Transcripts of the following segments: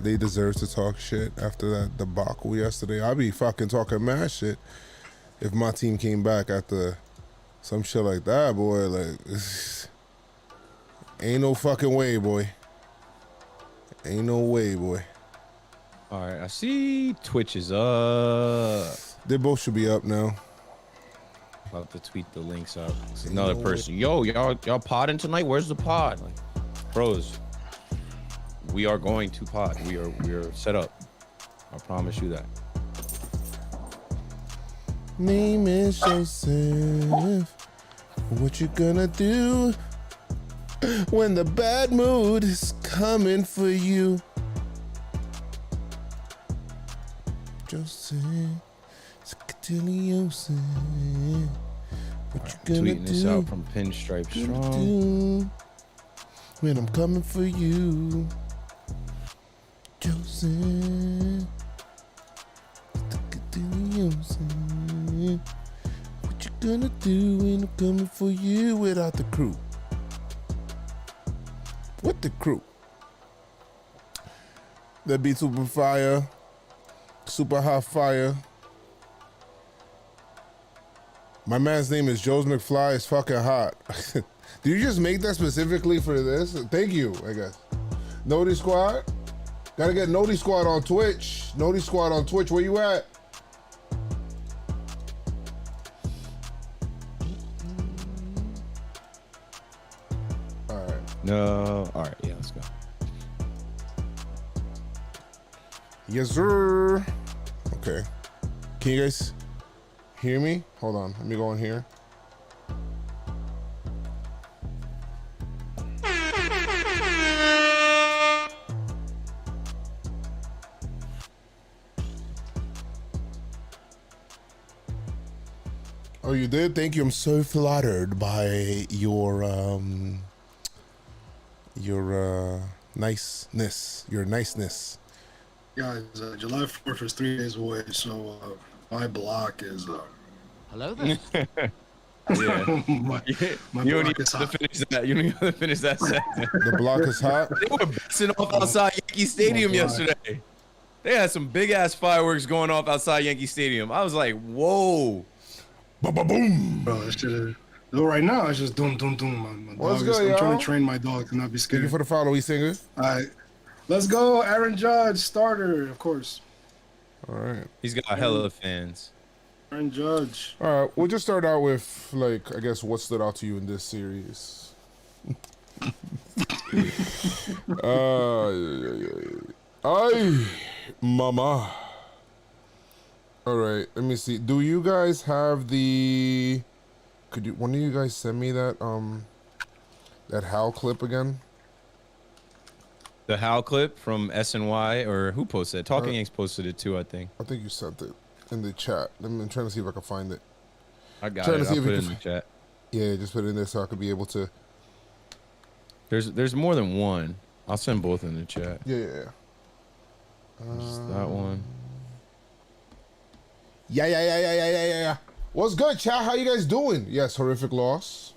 they deserve to talk shit after that debacle yesterday. I'd be fucking talking mad shit if my team came back after some shit like that, boy. Like, ain't no fucking way, boy. Ain't no way, boy. All right, I see Twitch is up. They both should be up now. About to tweet the links out. It's another person. Yo, y'all podding tonight? Where's the pod? Like, bros, we are going to pod. We are set up. I promise you that. Name is Joseph. What you gonna do when the bad mood is coming for you? Joseph, Joseph. What you gonna tweeting do? This out from Pinstripestrong. When I'm coming for you, Joseph. What you gonna do when I'm coming for you without the crew? What the crew? That be super fire, super hot fire. My man's name is Joezmcfly. It's fucking hot. Did you just make that specifically for this? Thank you, I guess. Noti Squad? Gotta get Noti Squad on Twitch. Noti Squad on Twitch, where you at? Alright. No. All right. Yeah, let's go. Yes, sir. Okay. Can you guys hear me? Hold on. Let me go in here. Oh, you did? Thank you. I'm so flattered by your niceness. Your niceness. Guys, July 4th is 3 days away, so my block is. Hello there. Yeah. my you don't block even is have to hot. finish that. You don't even have to finish that segment. The block is hot. They were busting off outside Yankee Stadium yesterday. They had some big ass fireworks going off outside Yankee Stadium. I was like, whoa. Ba-ba-boom. Bro, this shit is. No, right now it's just doom, doom, doom. My What's dog is, good, I'm trying y'all? to train my dog to not be Thank scared. you for the follow, singer. All right, let's go. Aaron Judge, starter, of course. All right. He's got hella fans. Aaron Judge. All right. We'll just start out with, like, I guess what stood out to you in this series. Ay, mama. All right. Let me see. Do you guys have the? Could you? One of you guys send me that that Hal clip again? The Hal clip from SNY, or who posted it? Talking Yanks posted it too, I think. I think you sent it in the chat. I'm trying to see if I can find it. I got Trying it. to see I'll if put we it can in the chat. Yeah, just put it in there so I could be able to. There's more than one. I'll send both in the chat. Yeah. Just that one. Yeah. What's good, chat? How you guys doing? Yes, horrific loss.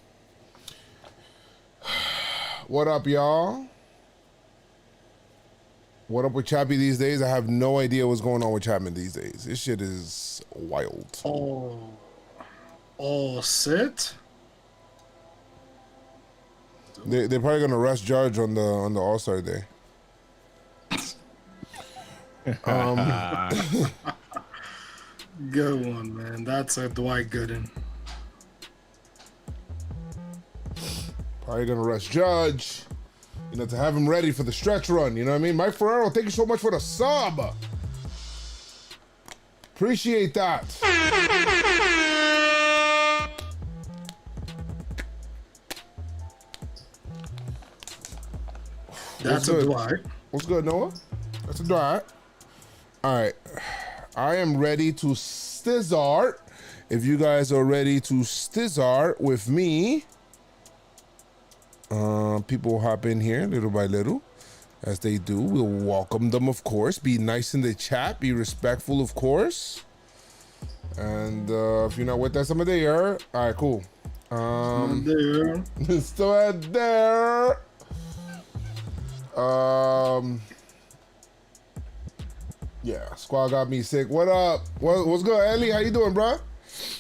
What up, y'all? What up with Chappie these days? I have no idea what's going on with Chapman these days. This shit is wild. All set. They're probably gonna arrest Judge on the All-Star Day. Good one, man. That's a Dwight Gooden. Probably gonna arrest Judge. You know, to have him ready for the stretch run. You know what I mean? Mike Ferrero, thank you so much for the sub. Appreciate that. That's a Dwight. What's good, Noah? That's a Dwight. All right. I am ready to stizzart. If you guys are ready to stizzart with me, people will hop in here little by little, as they do. We'll welcome them, of course. Be nice in the chat. Be respectful, of course. And if you're not with us, I'm there. All right, cool. Still there. Yeah, squad got me sick. What up? What's good, Ellie? How you doing, bro?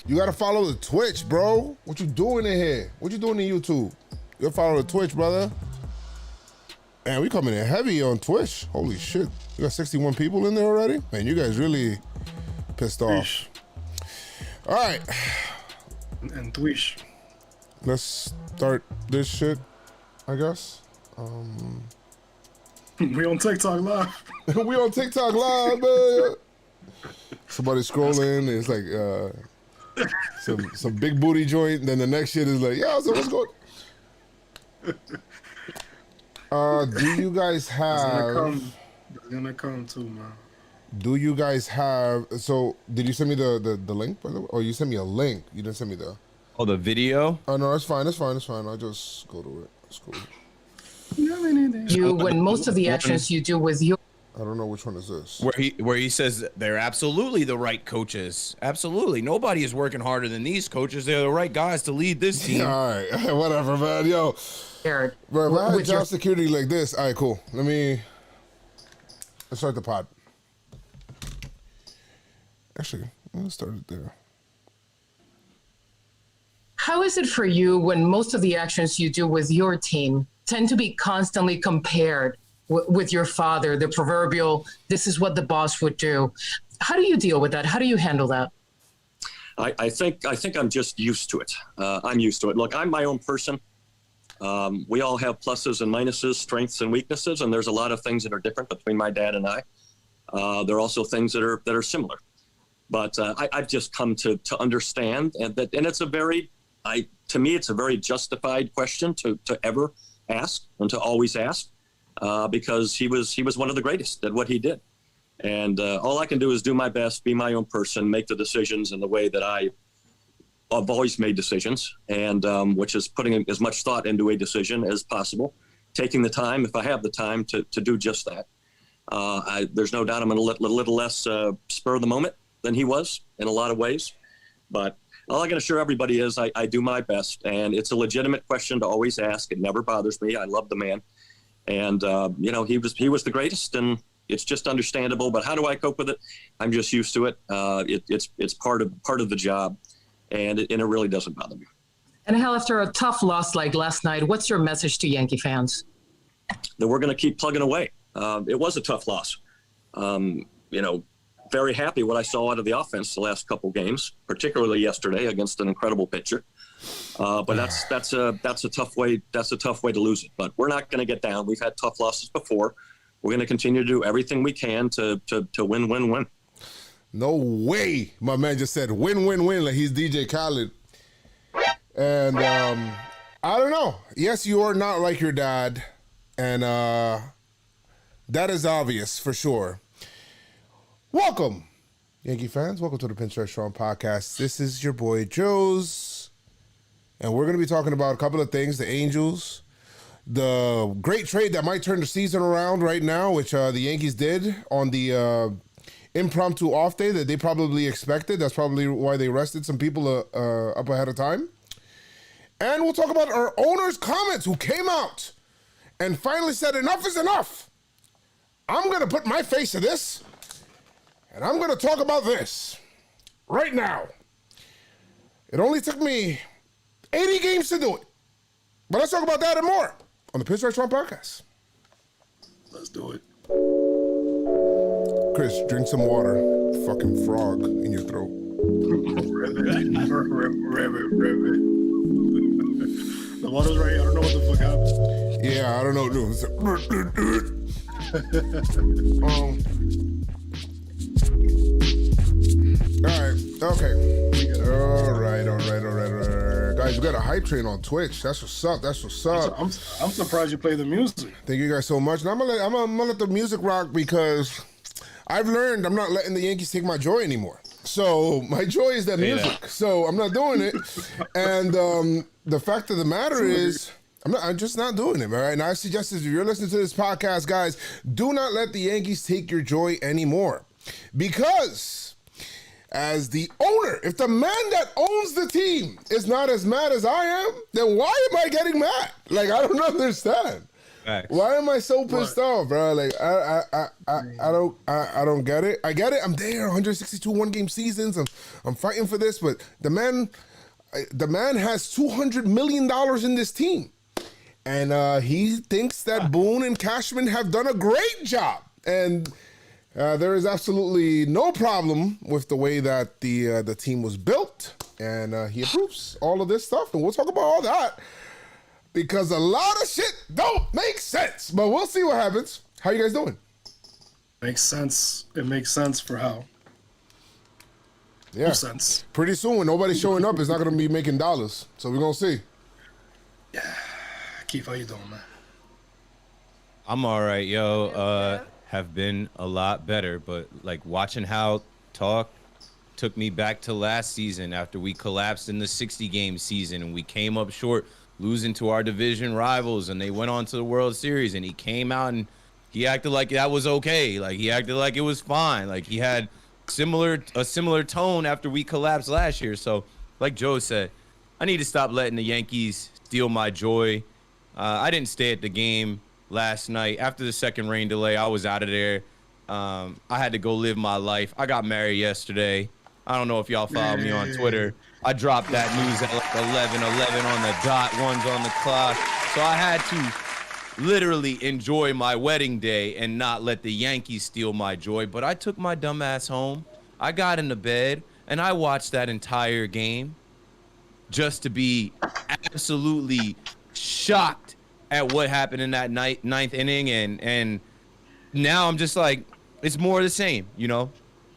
You gotta follow the Twitch, bro. What you doing in here? What you doing in YouTube? You gotta follow the Twitch, brother. Man, we coming in heavy on Twitch. Holy shit. We got 61 people in there already? Man, you guys really pissed off. All right. And Twitch. Let's start this shit, I guess. We on TikTok live. We on TikTok live, man. Somebody scrolling, it's like some big booty joint, and then the next shit is like, yeah, so what's going? Do you guys have? It's gonna come too, man. Do you guys have? So, did you send me the link, by the way? Or you sent me a link? You didn't send me the. Oh, the video? Oh no, it's fine. It's fine. It's fine. I'll just go to it. It's cool. You, when most of the actions you do with your. I don't know which one is this. Where he says they're absolutely the right coaches. Absolutely. Nobody is working harder than these coaches. They're the right guys to lead this team. All right. Whatever, man. Yo. Bro, if I had job security like this, all right, cool. Let's start the pod. Actually, let's start it there. How is it for you when most of the actions you do with your team tend to be constantly compared with your father, the proverbial, this is what the boss would do? How do you deal with that? How do you handle that? I think I'm just used to it. I'm used to it. Look, I'm my own person. We all have pluses and minuses, strengths and weaknesses, and there's a lot of things that are different between my dad and I. There are also things that are similar. But I've just come to understand, and it's a very, to me, it's a very justified question to ever ask and to always ask. Because he was one of the greatest at what he did. And all I can do is do my best, be my own person, make the decisions in the way that I've always made decisions, and which is putting as much thought into a decision as possible, taking the time, if I have the time, to do just that. There's no doubt I'm a little less spur of the moment than he was in a lot of ways. But all I can assure everybody is I do my best, and it's a legitimate question to always ask. It never bothers me. I love the man. And, he was the greatest, and it's just understandable. But how do I cope with it? I'm just used to it. It's part of the job, and it really doesn't bother me. And Hal, after a tough loss like last night, what's your message to Yankee fans? That we're going to keep plugging away. It was a tough loss. Very happy what I saw out of the offense the last couple games, particularly yesterday against an incredible pitcher. But that's a tough way. That's a tough way to lose it. But we're not going to get down. We've had tough losses before. We're going to continue to do everything we can to win. No way. My man just said win like he's DJ Khaled. And I don't know. Yes, you are not like your dad, and that is obvious for sure. Welcome, Yankee fans. Welcome to the Pinstripestrong podcast. This is your boy Joez. And we're going to be talking about a couple of things. The Angels, the great trade that might turn the season around right now, which the Yankees did on the impromptu off day that they probably expected. That's probably why they rested some people up ahead of time. And we'll talk about our owner's comments, who came out and finally said enough is enough. I'm going to put my face to this, and I'm going to talk about this right now. It only took me 80 games to do it. But let's talk about that and more on the Pinstripestrong podcast. Let's do it. Chris, drink some water. Fucking frog in your throat. Ribbit. The water's right here. I don't know what the fuck happened. Yeah, I don't know. All right. Okay. All right. Guys, we got a hype train on Twitch. That's what's up. I'm surprised you play the music. Thank you guys so much. Now I'm gonna let the music rock, because I've learned I'm not letting the Yankees take my joy anymore. So my joy is that music. So I'm not doing it. And the fact of the matter is, I'm just not doing it, all right? And I suggest if you're listening to this podcast, guys, do not let the Yankees take your joy anymore. Because as the owner, if the man that owns the team is not as mad as I am, then why am I getting mad? Like, I don't understand. Facts. Why am I so pissed off, bro? Like I don't get it. I get it. I'm there. 162 one-game seasons. I'm fighting for this, but the man has $200 million in this team, and he thinks that Boone and Cashman have done a great job, and there is absolutely no problem with the way that the team was built, and he approves all of this stuff, and we'll talk about all that. Because a lot of shit don't make sense. But we'll see what happens. How you guys doing? Makes sense. It makes sense for how. Yeah. Makes sense. Pretty soon, when nobody's showing up, it's not going to be making dollars. So we're going to see. Yeah. Keith, how you doing, man? I'm all right, yo. Have been a lot better, but like watching how talk took me back to last season after we collapsed in the 60-game season and we came up short, losing to our division rivals, and they went on to the World Series, and he came out and he acted like that was okay. Like he acted like it was fine. Like he had a similar tone after we collapsed last year. So like Joe said, I need to stop letting the Yankees steal my joy. I didn't stay at the game last night. After the second rain delay, I was out of there. I had to go live my life. I got married yesterday. I don't know if y'all follow me on Twitter. I dropped that news at like 11 on the dot, one's on the clock. So I had to literally enjoy my wedding day and not let the Yankees steal my joy. But I took my dumb ass home. I got into bed and I watched that entire game just to be absolutely shocked at what happened in that ninth inning. And now I'm just like, it's more of the same, you know?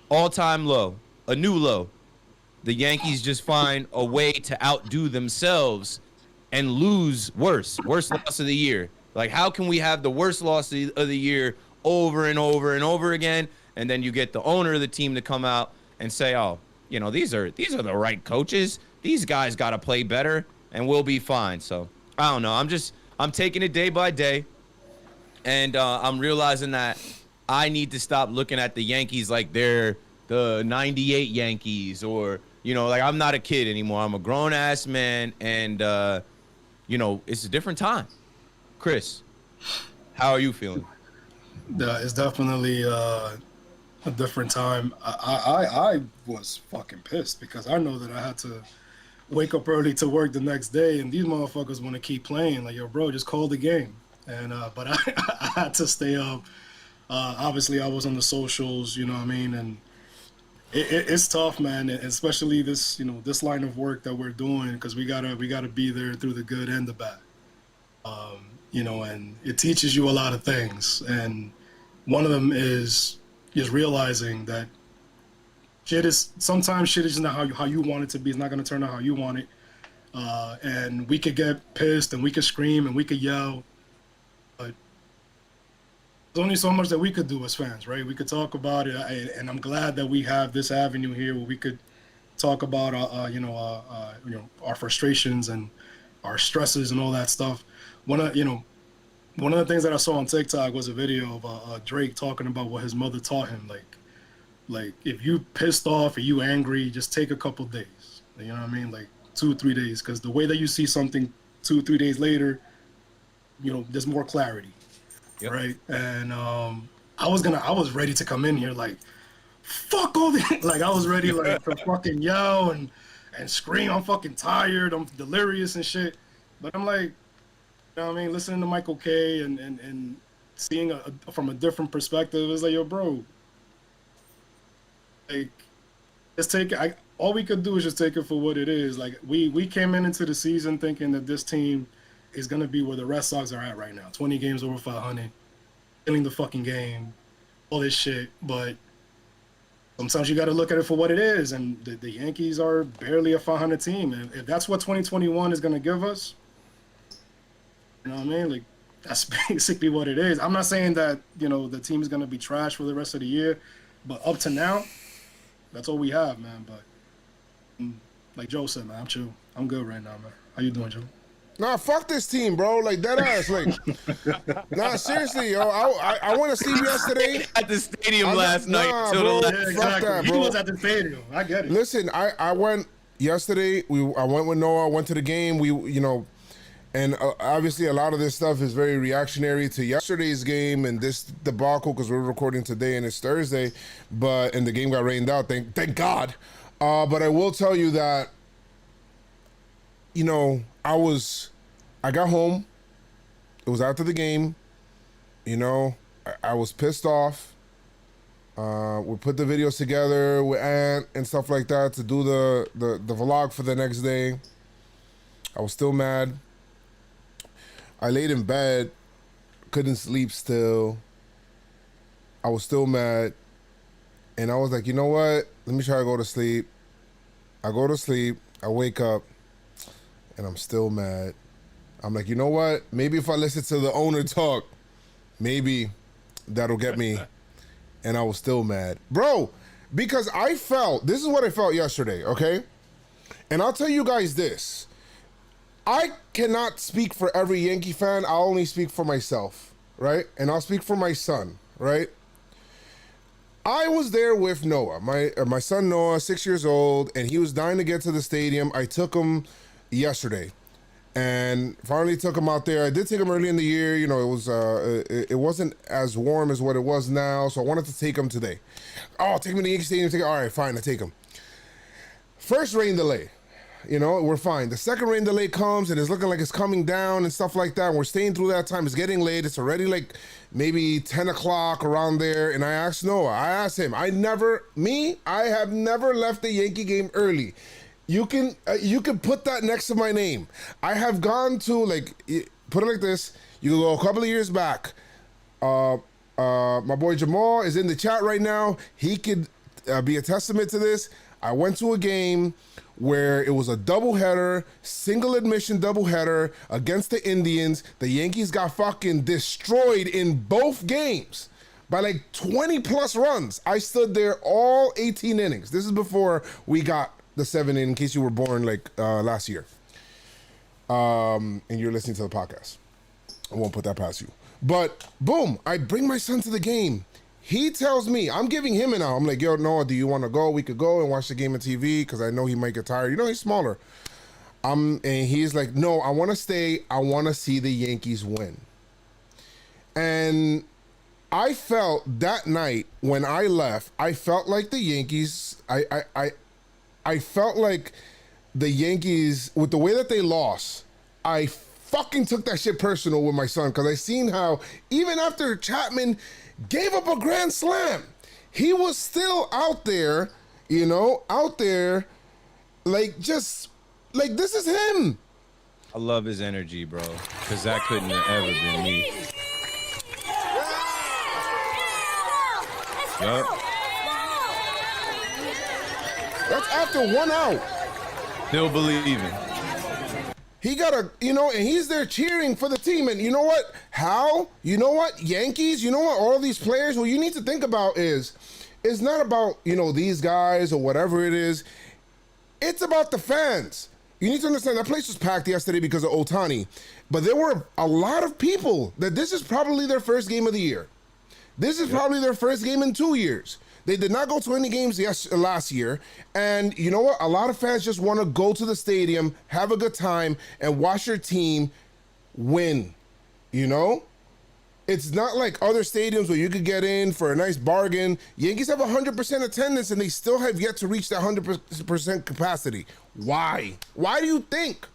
All-time low, a new low. The Yankees just find a way to outdo themselves and lose worst loss of the year. Like, how can we have the worst loss of the year over and over and over again, and then you get the owner of the team to come out and say, oh, you know, these are the right coaches. These guys got to play better, and we'll be fine. So, I don't know. I'm taking it day by day, and I'm realizing that I need to stop looking at the Yankees like they're the 98 Yankees, or, you know, like I'm not a kid anymore. I'm a grown-ass man, and, you know, it's a different time. Chris, how are you feeling? It's definitely a different time. I was fucking pissed because I know that I had to wake up early to work the next day, and these motherfuckers want to keep playing. Like, yo, bro, just call the game. And but I had to stay up. Obviously, I was on the socials, you know what I mean, and it's tough, man, especially this, you know, this line of work that we're doing, because we gotta be there through the good and the bad. You know, and it teaches you a lot of things, and one of them is realizing that sometimes shit is not how you want it to be. It's not gonna turn out how you want it, and we could get pissed and we could scream and we could yell, but there's only so much that we could do as fans, right? We could talk about it, and I'm glad that we have this avenue here where we could talk about, you know, our frustrations and our stresses and all that stuff. One of the things that I saw on TikTok was a video of Drake talking about what his mother taught him. Like if you pissed off or you angry, just take a couple days. You know what I mean? Like 2 or 3 days, because the way that you see something 2 or 3 days later, you know, there's more clarity. Yep. Right. And I was ready to come in here like, fuck all this. Like, I was ready like to fucking yell and scream. I'm fucking tired. I'm delirious and shit. But I'm like, you know what I mean? Listening to Michael K and seeing from a different perspective, it's like, yo, bro, like, let's take it. All we could do is just take it for what it is. Like, we came into the season thinking that this team is going to be where the Red Sox are at right now. 20 games over 500, killing the fucking game, all this shit. But sometimes you got to look at it for what it is. And the Yankees are barely a 500 team. And if that's what 2021 is going to give us, you know what I mean? Like, that's basically what it is. I'm not saying that, you know, the team is going to be trash for the rest of the year. But up to now, that's all we have, man. But like Joe said, man, I'm chill. I'm good right now, man. How you doing, Joe? Nah, fuck this team, bro. Like, dead ass. Like, nah, seriously, yo. I want to see you yesterday. At the stadium last night. Bro, Yeah, exactly. fuck that, He bro. was at the stadium. I get it. Listen, I went yesterday. I went with Noah. Went to the game. We, you know, And obviously, a lot of this stuff is very reactionary to yesterday's game and this debacle because we're recording today and it's Thursday, and the game got rained out. Thank God. But I will tell you that, you know, I got home. It was after the game. You know, I was pissed off. We put the videos together with Ant and stuff like that to do the vlog for the next day. I was still mad. I laid in bed, couldn't sleep still. I was still mad. And I was like, you know what? Let me try to go to sleep. I go to sleep, I wake up, and I'm still mad. I'm like, you know what? Maybe if I listen to the owner talk, maybe that'll get me. And I was still mad. Bro, because this is what I felt yesterday, okay? And I'll tell you guys this. I cannot speak for every Yankee fan. I'll only speak for myself, right? And I'll speak for my son, right? I was there with Noah, my son Noah, 6 years old, and he was dying to get to the stadium. I took him yesterday, and finally took him out there. I did take him early in the year. You know, it wasn't as warm as what it was now, so I wanted to take him today. Oh, take him to the Yankee Stadium. All right, fine, I take him. First rain delay. You know, we're fine. The second rain delay comes and it's looking like it's coming down and stuff like that. And we're staying through that time. It's getting late. It's already like maybe 10 o'clock around there. And I asked Noah, I have never left a Yankee game early. You can put that next to my name. I have gone to, like, put it like this. You can go a couple of years back. My boy Jamal is in the chat right now. He could be a testament to this. I went to a game where it was a doubleheader, single admission doubleheader against the Indians. The Yankees got fucking destroyed in both games by like 20 plus runs. I stood there all 18 innings. This is before we got the 7 in case you were born like last year. And you're listening to the podcast. I won't put that past you. But boom, I bring my son to the game. He tells me, I'm giving him an out. I'm like, yo, Noah, do you want to go? We could go and watch the game on TV because I know he might get tired. You know, he's smaller. And he's like, no, I want to stay. I want to see the Yankees win. And I felt that night when I left, I felt like the Yankees, I felt like the Yankees, with the way that they lost, I fucking took that shit personal with my son because I seen how even after Chapman gave up a grand slam, he was still out there, you know, like, just, like, this is him. I love his energy, bro, because that couldn't have ever been me. Yep. That's after 1 out. Still believing. He got you know, and he's there cheering for the team. And you know what? You know what? Yankees, you know what? All these players, what you need to think about is, it's not about, you know, these guys or whatever it is. It's about the fans. You need to understand that place was packed yesterday because of Ohtani. But there were a lot of people that this is probably their first game of the year. This is probably their first game in 2 years. They did not go to any games last year. And you know what? A lot of fans just want to go to the stadium, have a good time, and watch your team win. You know? It's not like other stadiums where you could get in for a nice bargain. Yankees have 100% attendance, and they still have yet to reach that 100% capacity. Why? Why do you think?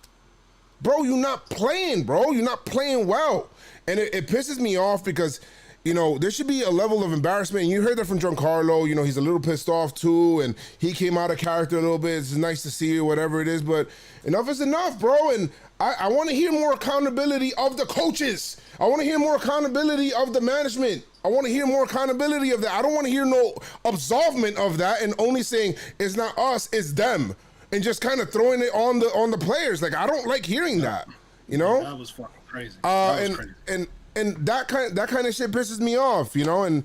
Bro, you're not playing, bro. You're not playing well. And it pisses me off because, you know, there should be a level of embarrassment. And you heard that from Giancarlo. You know, he's a little pissed off too, and he came out of character a little bit. It's nice to see or whatever it is, but enough is enough, bro. And I want to hear more accountability of the coaches. I want to hear more accountability of the management. I want to hear more accountability of that. I don't want to hear no absolvement of that and only saying it's not us, it's them, and just kind of throwing it on the players. Like, I don't like hearing that. You know, that was fucking crazy. And that kind of shit pisses me off, you know. And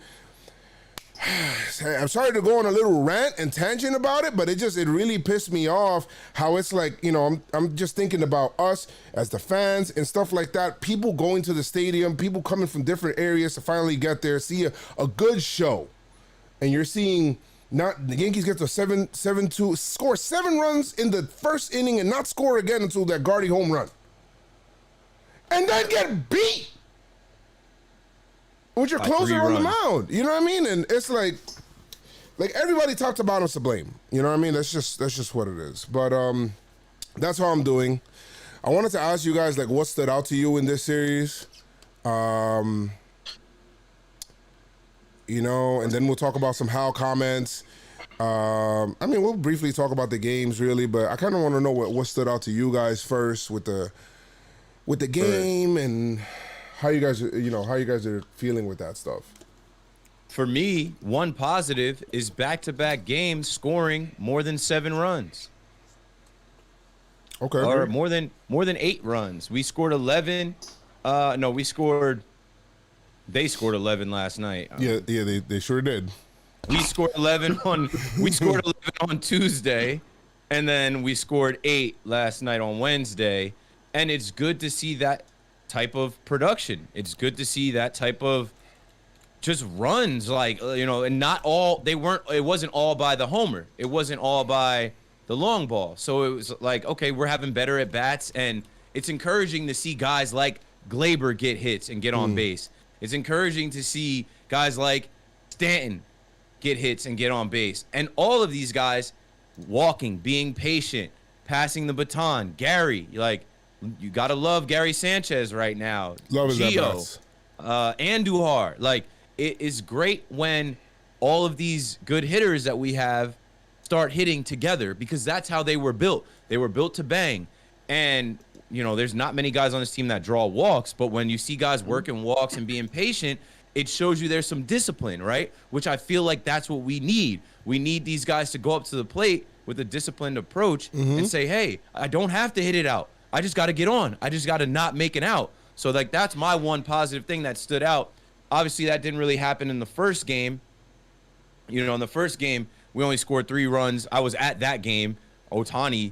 I'm sorry to go on a little rant and tangent about it, but it really pissed me off how it's like, you know, I'm just thinking about us as the fans and stuff like that. People going to the stadium, people coming from different areas to finally get there, see a good show, and you're seeing not the Yankees get to 7-2, score 7 runs in the first inning and not score again until that Gardy home run. and then get beat with your By closer 3 on the runs. mound. You know what I mean? And it's like everybody talks about us to blame. You know what I mean? That's just what it is. But that's how I'm doing. I wanted to ask you guys, like, what stood out to you in this series? You know, and then we'll talk about some Hal comments. I mean, we'll briefly talk about the games, really, but I kind of want to know what stood out to you guys first with the game and how you guys are feeling with that stuff. For me, one positive is back-to-back games scoring more than 7 runs. Okay. Or more than 8 runs. We scored 11. They scored 11 last night. Yeah, they sure did. We scored 11 on Tuesday, and then we scored 8 last night on Wednesday. And it's good to see that type of production. It's good to see that type of just runs, like, you know, and not all it wasn't all by the homer. It wasn't all by the long ball. So it was like, okay, we're having better at bats, and it's encouraging to see guys like Glaber get hits and get on base. It's encouraging to see guys like Stanton get hits and get on base. And all of these guys walking, being patient, passing the baton. Gary, like, you got to love Gary Sanchez right now. Love his Gio, Andujar. Like, it is great when all of these good hitters that we have start hitting together, because that's how they were built. They were built to bang. And you know, there's not many guys on this team that draw walks, but when you see guys working walks and being patient, it shows you there's some discipline, right? Which I feel like that's what we need. We need these guys to go up to the plate with a disciplined approach and say, hey, I don't have to hit it out. I just got to get on. I just got to not make it out. So, like, that's my one positive thing that stood out. Obviously, that didn't really happen in the first game. You know, in the first game, we only scored 3 runs. I was at that game. Ohtani,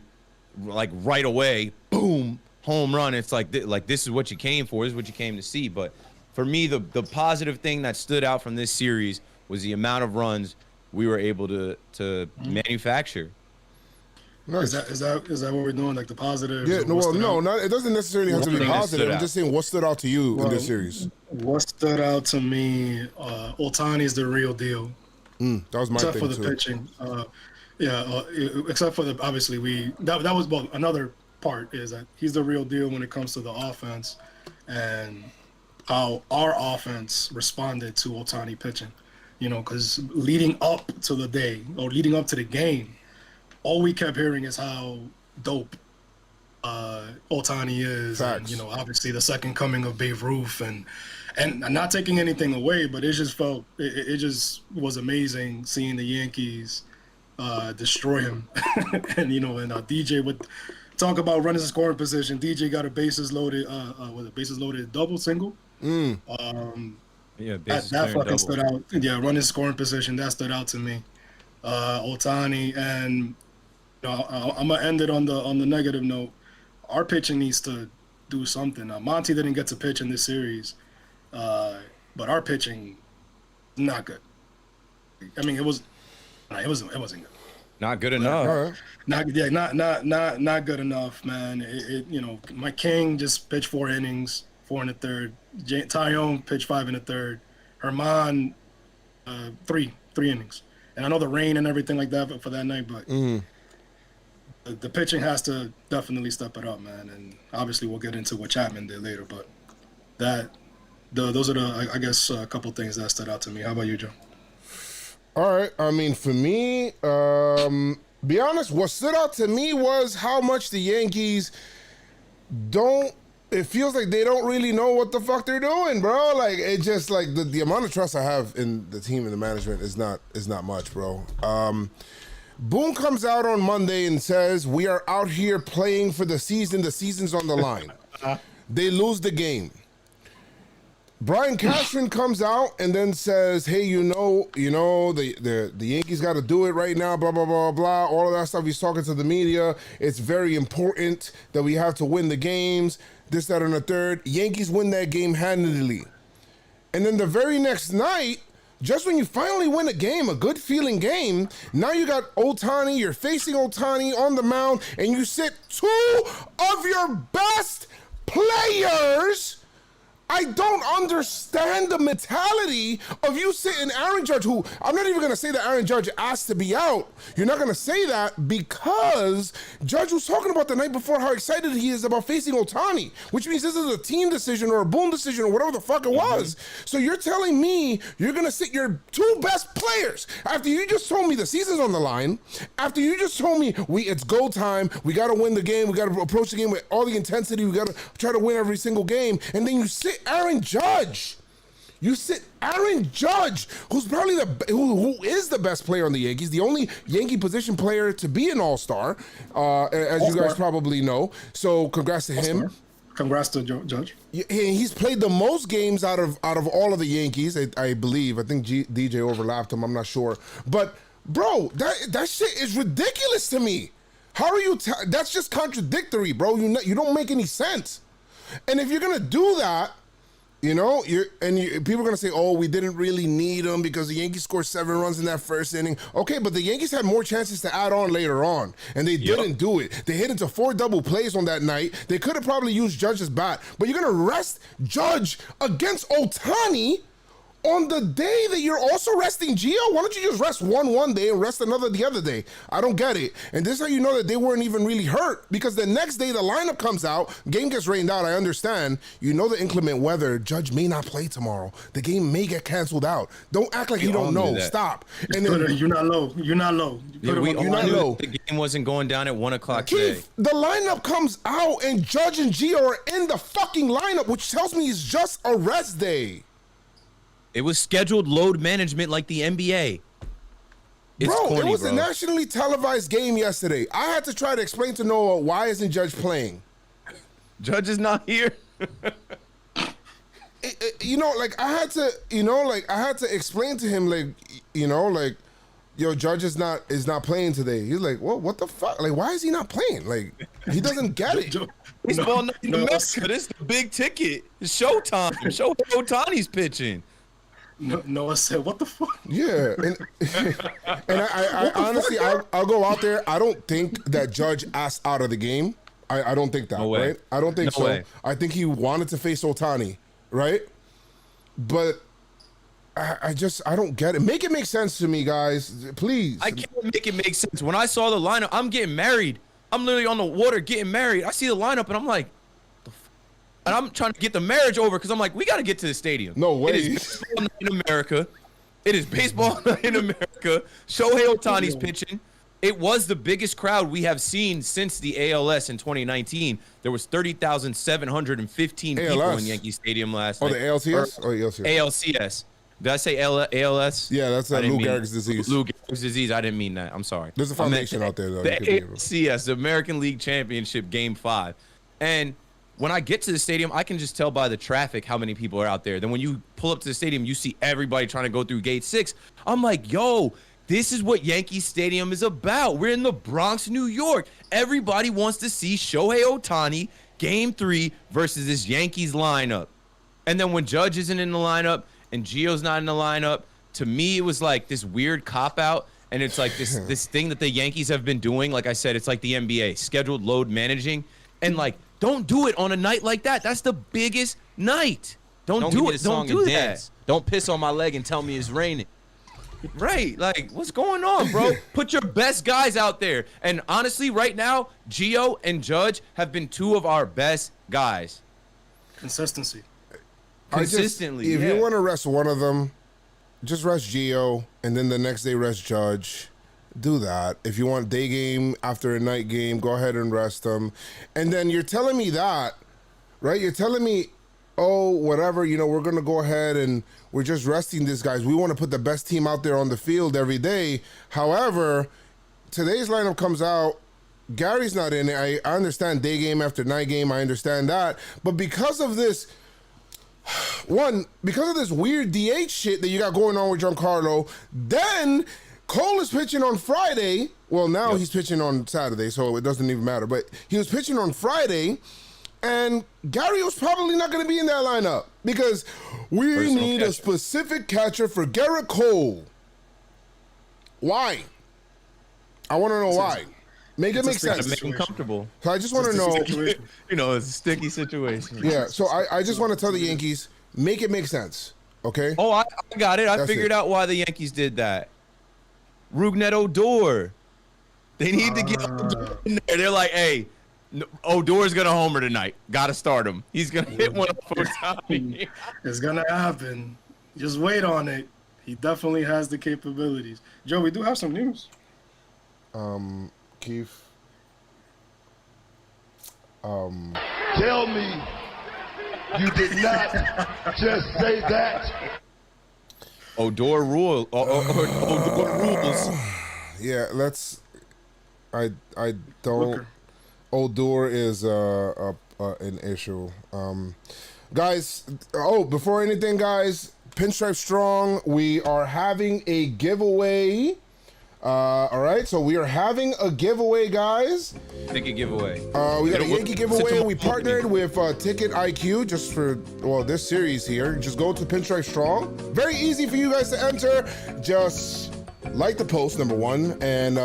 like, right away, boom, home run. It's like this is what you came for. This is what you came to see. But for me, the positive thing that stood out from this series was the amount of runs we were able to manufacture. Nice. Is that what we're doing? Like the positive? Yeah, it doesn't necessarily have to be positive. I'm just saying, what stood out to you in this series? What stood out to me? Ohtani's the real deal. That was my except thing for the too. pitching. Except for the obviously that was another part is that he's the real deal when it comes to the offense and how our offense responded to Ohtani pitching. You know, because leading up to the day or leading up to the game, all we kept hearing is how dope Ohtani is. Facts. And, you know, obviously the second coming of Babe Ruth and not taking anything away, but it just felt it just was amazing seeing the Yankees destroy him. And you know, and DJ would talk about runners in scoring position. DJ got a bases loaded bases loaded double single. Yeah, That fucking stood out. Yeah, running scoring position, that stood out to me. Ohtani, and you know, I'm gonna end it on the negative note. Our pitching needs to do something. Monty didn't get to pitch in this series, but our pitching not good. I mean, it wasn't good. Not good enough. All right. Not good enough, man. You know, my King just pitched 4 innings, 4 in the third. Tyone pitched 5 in the third. Herman, 3 innings. And I know the rain and everything like that for that night, but the pitching has to definitely step it up, man. And obviously we'll get into what Chapman did later, but those are I guess a couple things that stood out to me. How about you, Joe? All right. I mean, for me, be honest, what stood out to me was how much the Yankees it feels like they don't really know what the fuck they're doing, bro. Like, it just, like, the amount of trust I have in the team and the management is not much, bro. Boone comes out on Monday and says, we are out here playing for the season. The season's on the line. They lose the game. Brian Cashman comes out and then says, hey, you know, the Yankees got to do it right now, blah, blah, blah, blah, all of that stuff. He's talking to the media. It's very important that we have to win the games, this, that, and the third. Yankees win that game handedly. And then the very next night, just when you finally win a game, a good feeling game, now you got Ohtani, you're facing Ohtani on the mound, and you sit 2 of your best players. I don't understand the mentality of you sitting Aaron Judge, who I'm not even going to say that Aaron Judge asked to be out. You're not going to say that because Judge was talking about the night before how excited he is about facing Ohtani, which means this is a team decision or a boom decision or whatever the fuck it was. So you're telling me you're going to sit your two best players after you just told me the season's on the line, after you just told me it's go time, we got to win the game, we got to approach the game with all the intensity, we got to try to win every single game, and then you sit Aaron Judge. You sit Aaron Judge, who's probably who is the best player on the Yankees, the only Yankee position player to be an All-Star, as you guys probably know. So congrats to him. Congrats to Judge. He's played the most games out of all of the Yankees, I believe. I think DJ overlapped him. I'm not sure, but bro, that shit is ridiculous to me. How are you? That's just contradictory, bro. You don't make any sense. And if you're gonna do that, you know, people are going to say, oh, we didn't really need him because the Yankees scored 7 runs in that first inning. Okay, but the Yankees had more chances to add on later on, and they didn't do it. They hit into 4 double plays on that night. They could have probably used Judge's bat, but you're going to rest Judge against Ohtani on the day that you're also resting Gio? Why don't you just rest one day and rest another the other day? I don't get it. And this is how you know that they weren't even really hurt, because the next day the lineup comes out, game gets rained out, I understand. You know the inclement weather, Judge may not play tomorrow. The game may get canceled out. Don't act like you don't know. Stop. And then, you're not low. You're not low. Yeah, we all not knew low. the game wasn't going down at 1 o'clock today. Keith, the lineup comes out and Judge and Gio are in the fucking lineup, which tells me it's just a rest day. It was scheduled load management like the NBA. It's corny, it was bro. a nationally televised game yesterday. I had to try to explain to Noah, why isn't Judge playing? Judge is not here. You know, like I had to explain to him, like, you know, like, yo, Judge is not playing today. He's like, well, what the fuck? Like, why is he not playing? Like, he doesn't get it. Baseball night in America. This is the big ticket. It's showtime. Shohei Ohtani's pitching. Noah said, what the fuck? Yeah, and I honestly, I'll go out there. I don't think that Judge asked out of the game. I don't think that, right? I don't think so. Way. I think he wanted to face Ohtani, right? But I don't get it. Make it make sense to me, guys, please. I can't make it make sense. When I saw the lineup, I'm getting married. I'm literally on the water getting married. I see the lineup, and I'm like, and I'm trying to get the marriage over because I'm like, we got to get to the stadium. No way. It is baseball night in America. It is baseball night in America. Shohei Ohtani's pitching. It was the biggest crowd we have seen since the ALS in 2019. There was 30,715 people in Yankee Stadium last night. Oh, the ALCS? Or ALCS? ALCS. Did I say ALS? Yeah, that's Lou Gehrig's disease. Lou Gehrig's disease. I didn't mean that. I'm sorry. There's a foundation out there, though. The ALCS, the American League Championship, Game 5. And when I get to the stadium, I can just tell by the traffic how many people are out there. Then when you pull up to the stadium, you see everybody trying to go through Gate 6. I'm like, yo, this is what Yankee Stadium is about. We're in the Bronx, New York. Everybody wants to see Shohei Ohtani, Game 3 versus this Yankees lineup. And then when Judge isn't in the lineup and Gio's not in the lineup, to me, it was like this weird cop-out. And it's like this thing that the Yankees have been doing. Like I said, it's like the NBA, scheduled load managing. And like, don't do it on a night like that. That's the biggest night. Don't do it. Don't do that. Don't piss on my leg and tell me it's raining. Right. Like, what's going on, bro? Put your best guys out there. And honestly, right now, Gio and Judge have been 2 of our best guys. Consistency. Consistently. If you want to rest one of them, just rest Gio, and then the next day rest Judge. Do that. If you want day game after a night game, go ahead and rest them. And then you're telling me that, right? You're telling me, oh, whatever, you know, we're going to go ahead and we're just resting these guys. We want to put the best team out there on the field every day. However, today's lineup comes out. Gary's not in it. I understand day game after night game. I understand that. But because of this, because of this weird DH shit that you got going on with Giancarlo, then Cole is pitching on Friday. Well, now he's pitching on Saturday, so it doesn't even matter. But he was pitching on Friday, and Gary was probably not going to be in that lineup because we need a specific catcher for Garrett Cole. Why? I want to know why. Make it make It's a sense. Make him comfortable. So I just want to know. Situation. You know, it's a sticky situation. Yeah. So I just want to tell the Yankees, make it make sense. Okay. Oh, I got it. I That's figured it. out why the Yankees did that. Rugnet Odor. They need to get Odor in there. They're like, hey, Odor's gonna homer tonight. Gotta start him. He's gonna hit one up for Tommy. It's gonna happen. Just wait on it. He definitely has the capabilities. Joe, we do have some news. Keith. Tell me you did not just say that. Odor rule. Odor rules. Yeah. Let's. I don't. Looker. Odor is an issue. Guys. Oh, before anything, guys. Pinstripestrong. We are having a giveaway. All right, so we are having a giveaway, guys. Ticket giveaway. We got a Yankee giveaway. We tomorrow. partnered with Ticket IQ just for this series here. Just go to Pinstripestrong. Very easy for you guys to enter. Just like the post, number one, and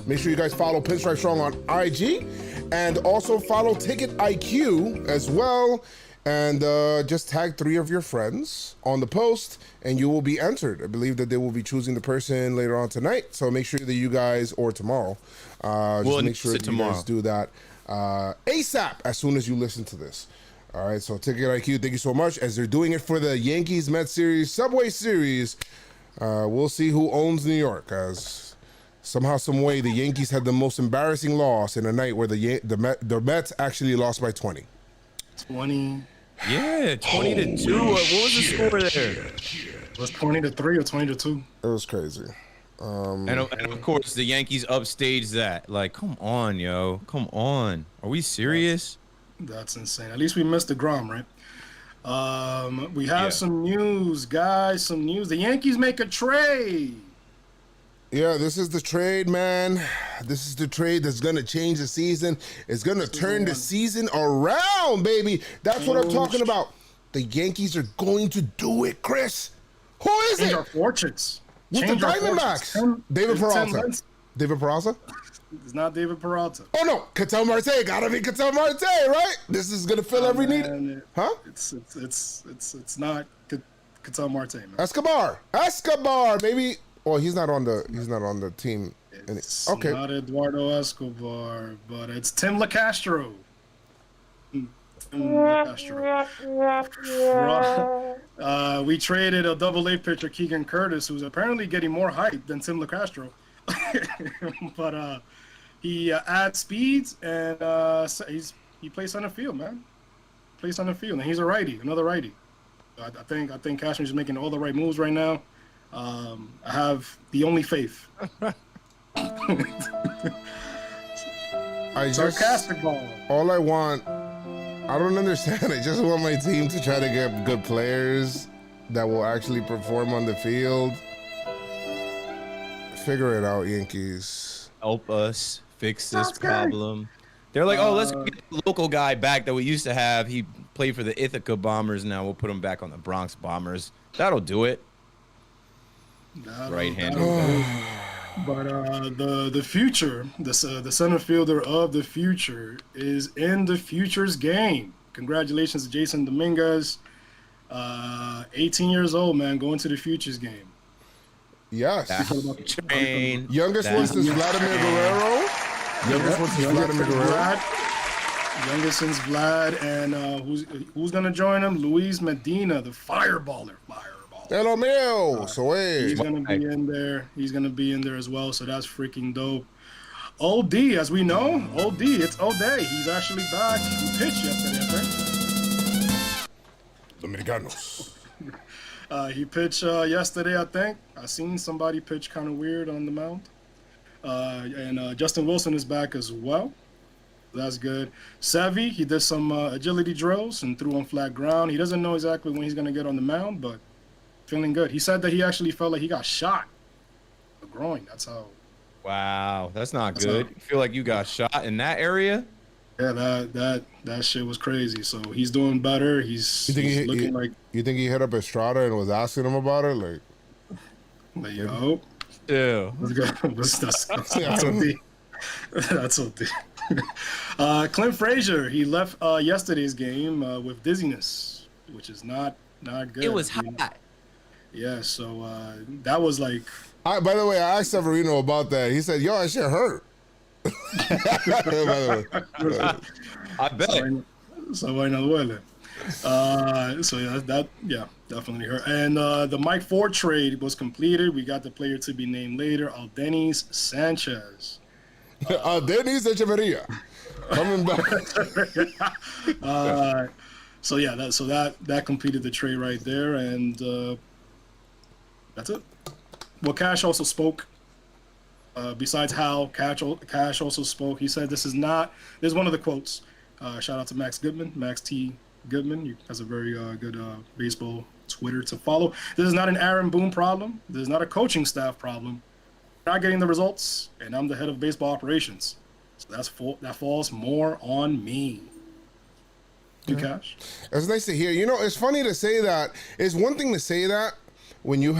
make sure you guys follow Pinstripestrong on IG, and also follow Ticket IQ as well. And just tag 3 of your friends on the post, and you will be entered. I believe that they will be choosing the person later on tonight. So make sure that you guys, or tomorrow, just make sure that you guys do that ASAP as soon as you listen to this. All right, so Ticket IQ, thank you so much. As they're doing it for the Yankees Mets series, Subway series, we'll see who owns New York. As somehow, some way, the Yankees had the most embarrassing loss in a night where the Mets actually lost by 20. 20. Yeah, 20-2. What was the score there? It was 20-3 or 20-2. It was crazy. And of course, the Yankees upstaged that. Like, come on, yo. Come on. Are we serious? That's insane. At least we missed the Grom, right? We have some news, guys. Some news. The Yankees make a trade. Yeah, this is the trade, man. This is the trade that's going to change the season. It's going to turn the season around, baby. That's what I'm talking about. The Yankees are going to do it, Chris. Who is Change it? our fortunes. With Change the our Diamondbacks. fortunes. David Tim Peralta. Lincecum. David Peralta? It's not David Peralta. Oh, no. Ketel Marte. Gotta be Ketel Marte, right? This is going to fill every need. Man, Huh? It's not Ketel Marte, man. Escobar, maybe. Well, he's not on the team. It's Okay. not Eduardo Escobar, but it's Tim LeCastro. Tim LeCastro. We traded a Double-A pitcher, Keegan Curtis, who's apparently getting more hype than Tim LeCastro. But he adds speeds, and he plays center field, man. Plays center field, and he's a righty, another righty. I think Cashman's making all the right moves right now. I have the only faith. Sarcastic ball. All I want, I don't understand. I just want my team to try to get good players that will actually perform on the field. Figure it out, Yankees. Help us fix this problem. They're like, oh, let's get the local guy back that we used to have. He played for the Ithaca Bombers. Now we'll put him back on the Bronx Bombers. That'll do it. Right-handed. But the future, the center fielder of the future is in the Futures game. Congratulations to Jason Dominguez, 18 years old, man, going to the Futures game. Yes. Train. Youngest one since Vladimir Guerrero. Youngest one since Vladimir Guerrero. Youngest since Vlad, and who's gonna join him? Luis Medina, the fireballer. Hello, Mio. So He's gonna be in there. He's gonna be in there as well. So that's freaking dope. OD, as we know, it's O'Day. He's actually back. He pitched yesterday, I think. Dominicanos. He pitched yesterday, I think. I seen somebody pitch kind of weird on the mound. And Justin Wilson is back as well. That's good. Savvy, he did some agility drills and threw on flat ground. He doesn't know exactly when he's gonna get on the mound, but feeling good. He said that he actually felt like he got shot. The groin. That's how. Wow, that's not good. You feel like you got shot in that area? Yeah, that shit was crazy. So he's doing better. He's looking like. You think he hit up Estrada and was asking him about it? Like yo. Yeah. That's OD. That's so deep. Clint Frazier, he left yesterday's game with dizziness, which is not good. It was hot. Yeah, so that was like. By the way, I asked Severino about that. He said, "Yo, that shit hurt." By the way. I bet. So bueno duele. So yeah, definitely hurt. And the Mike Ford trade was completed. We got the player to be named later, Aldenis Sanchez. Denis Echeverria coming back. So yeah, that completed the trade right there, and that's it. Well, Cash also spoke. Besides Hal, Cash also spoke. He said, "This is one of the quotes. Shout out to Max Goodman, Max T. Goodman. He has a very good baseball Twitter to follow. This is not an Aaron Boone problem. This is not a coaching staff problem. We're not getting the results, and I'm the head of baseball operations. So that falls more on me." You, Cash? It's nice to hear. You know, it's funny to say that. It's one thing to say that when you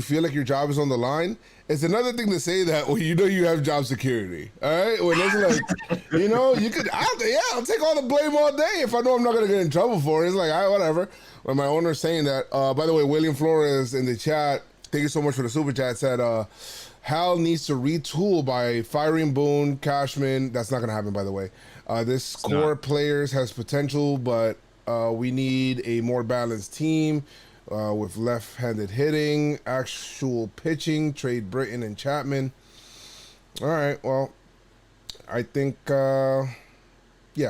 feel like your job is on the line. It's another thing to say that when you know you have job security. All right, when it's like, you know, I'll take all the blame all day if I know I'm not gonna get in trouble for it. It's like, all right, whatever. When my owner's saying that. By the way, William Flores in the chat, thank you so much for the super chat. Said Hal needs to retool by firing Boone, Cashman. That's not gonna happen, by the way. This core players has potential, but we need a more balanced team. With left-handed hitting, actual pitching, trade Britton and Chapman. All right, well, I think, yeah,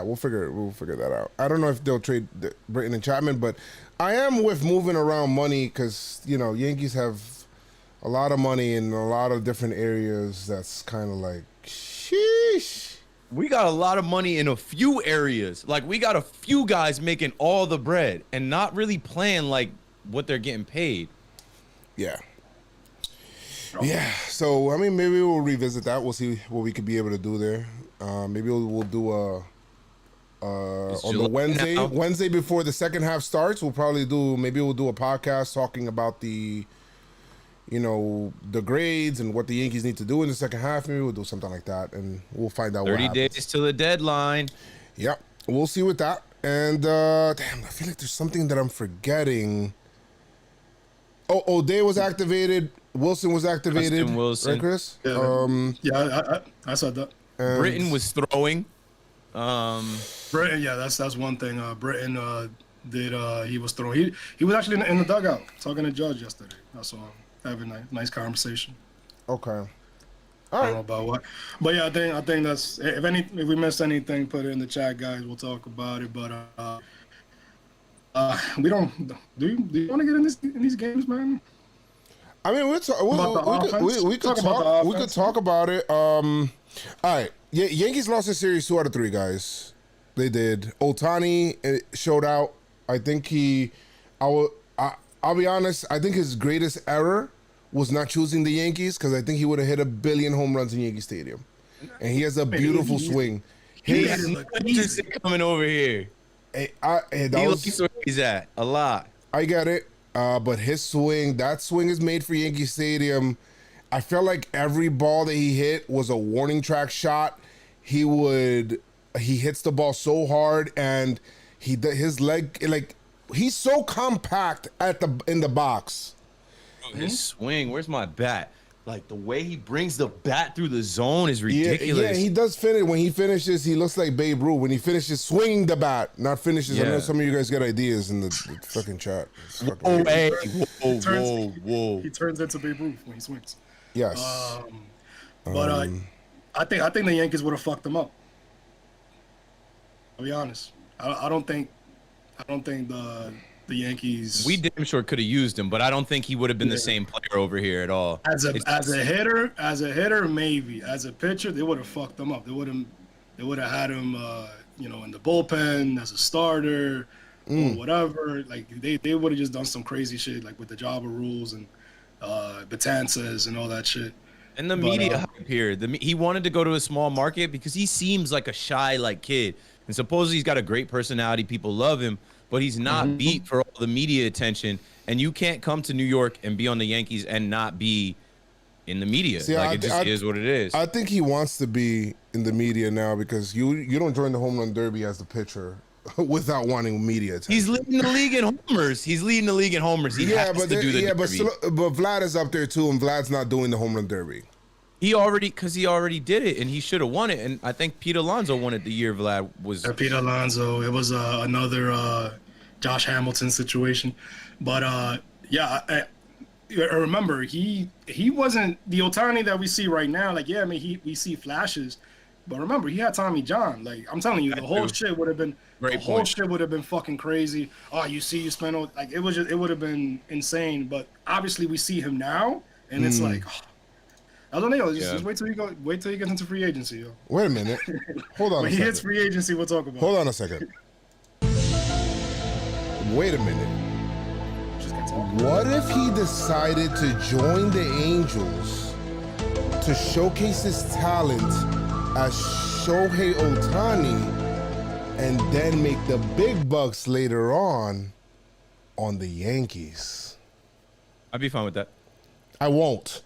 we'll figure that out. I don't know if they'll trade Britton and Chapman, but I am with moving around money because, you know, Yankees have a lot of money in a lot of different areas. That's kind of like, sheesh. We got a lot of money in a few areas. Like, we got a few guys making all the bread and not really playing like what they're getting paid. Yeah. So I mean, maybe we'll revisit that. We'll see what we could be able to do there. Maybe we'll do on the Wednesday before the second half starts. We'll do a podcast talking about the grades and what the Yankees need to do in the second half. Maybe we'll do something like that, and we'll find out. 30 days till the deadline. Yep, we'll see with that. And damn, I feel like there's something that I'm forgetting. Oh, O'Day was activated. Wilson was activated. Wilson. Right, Chris? Yeah, I said that. Britton was throwing. Britton, yeah, that's one thing. Britton he was throwing. He was actually in the dugout talking to Judge yesterday. I saw him having a nice conversation. Okay. All I right. don't know about what, but yeah, I think that's if we missed anything, put it in the chat, guys. We'll talk about it. But we don't. Do you want to get in these games, man? I mean, we could talk about it. All right. Yankees lost the series 2 out of 3, guys. They did. Ohtani showed out. I think I'll be honest. I think his greatest error was not choosing the Yankees because I think he would have hit 1 billion home runs in Yankee Stadium. And he has a beautiful swing. He's coming over here. He likes where he's at a lot. I get it. But his swing, that swing is made for Yankee Stadium. I felt like every ball that he hit was a warning track shot. He hits the ball so hard, and his leg, like, he's so compact in the box. His swing, where's my bat? Like, the way he brings the bat through the zone is ridiculous. Yeah, he does finish. When he finishes, he looks like Babe Ruth. When he finishes swinging the bat, not finishes. I know some of you guys got ideas in the fucking chat. Whoa. He turns into Babe Ruth when he swings. Yes. But I think the Yankees would have fucked him up. I'll be honest. I don't think the Yankees. We damn sure could have used him, but I don't think he would have been the same player over here at all. As a hitter, maybe. As a pitcher, they would have fucked him up. They would have had him, in the bullpen as a starter or whatever. Like they would have just done some crazy shit, like with the Java rules and Betances and all that shit. And the media hype here. He wanted to go to a small market because he seems like a shy kid, and supposedly he's got a great personality. People love him. But he's not beat for all the media attention, and you can't come to New York and be on the Yankees and not be in the media. See, it just is what it is. I think he wants to be in the media now because you don't join the home run derby as the pitcher without wanting media attention. He's leading the league in homers. He has to do the derby. But Vlad is up there too, and Vlad's not doing the home run derby. He already did it, and he should have won it. And I think Pete Alonso won it the year Vlad was. Pete Alonso. It was another Josh Hamilton situation, but I remember he wasn't the Ohtani that we see right now. Like, yeah, I mean, we see flashes, but remember he had Tommy John. Like, I'm telling you, the whole shit would have been fucking crazy. Oh, you spent like it would have been insane. But obviously we see him now, and it's like. I don't know. Just wait till he gets into free agency, yo. Wait a minute. Hold on. When he hits free agency, we'll talk about it. Hold on a second. Wait a minute. What if he decided to join the Angels to showcase his talent as Shohei Ohtani and then make the big bucks later on the Yankees? I'd be fine with that. I won't.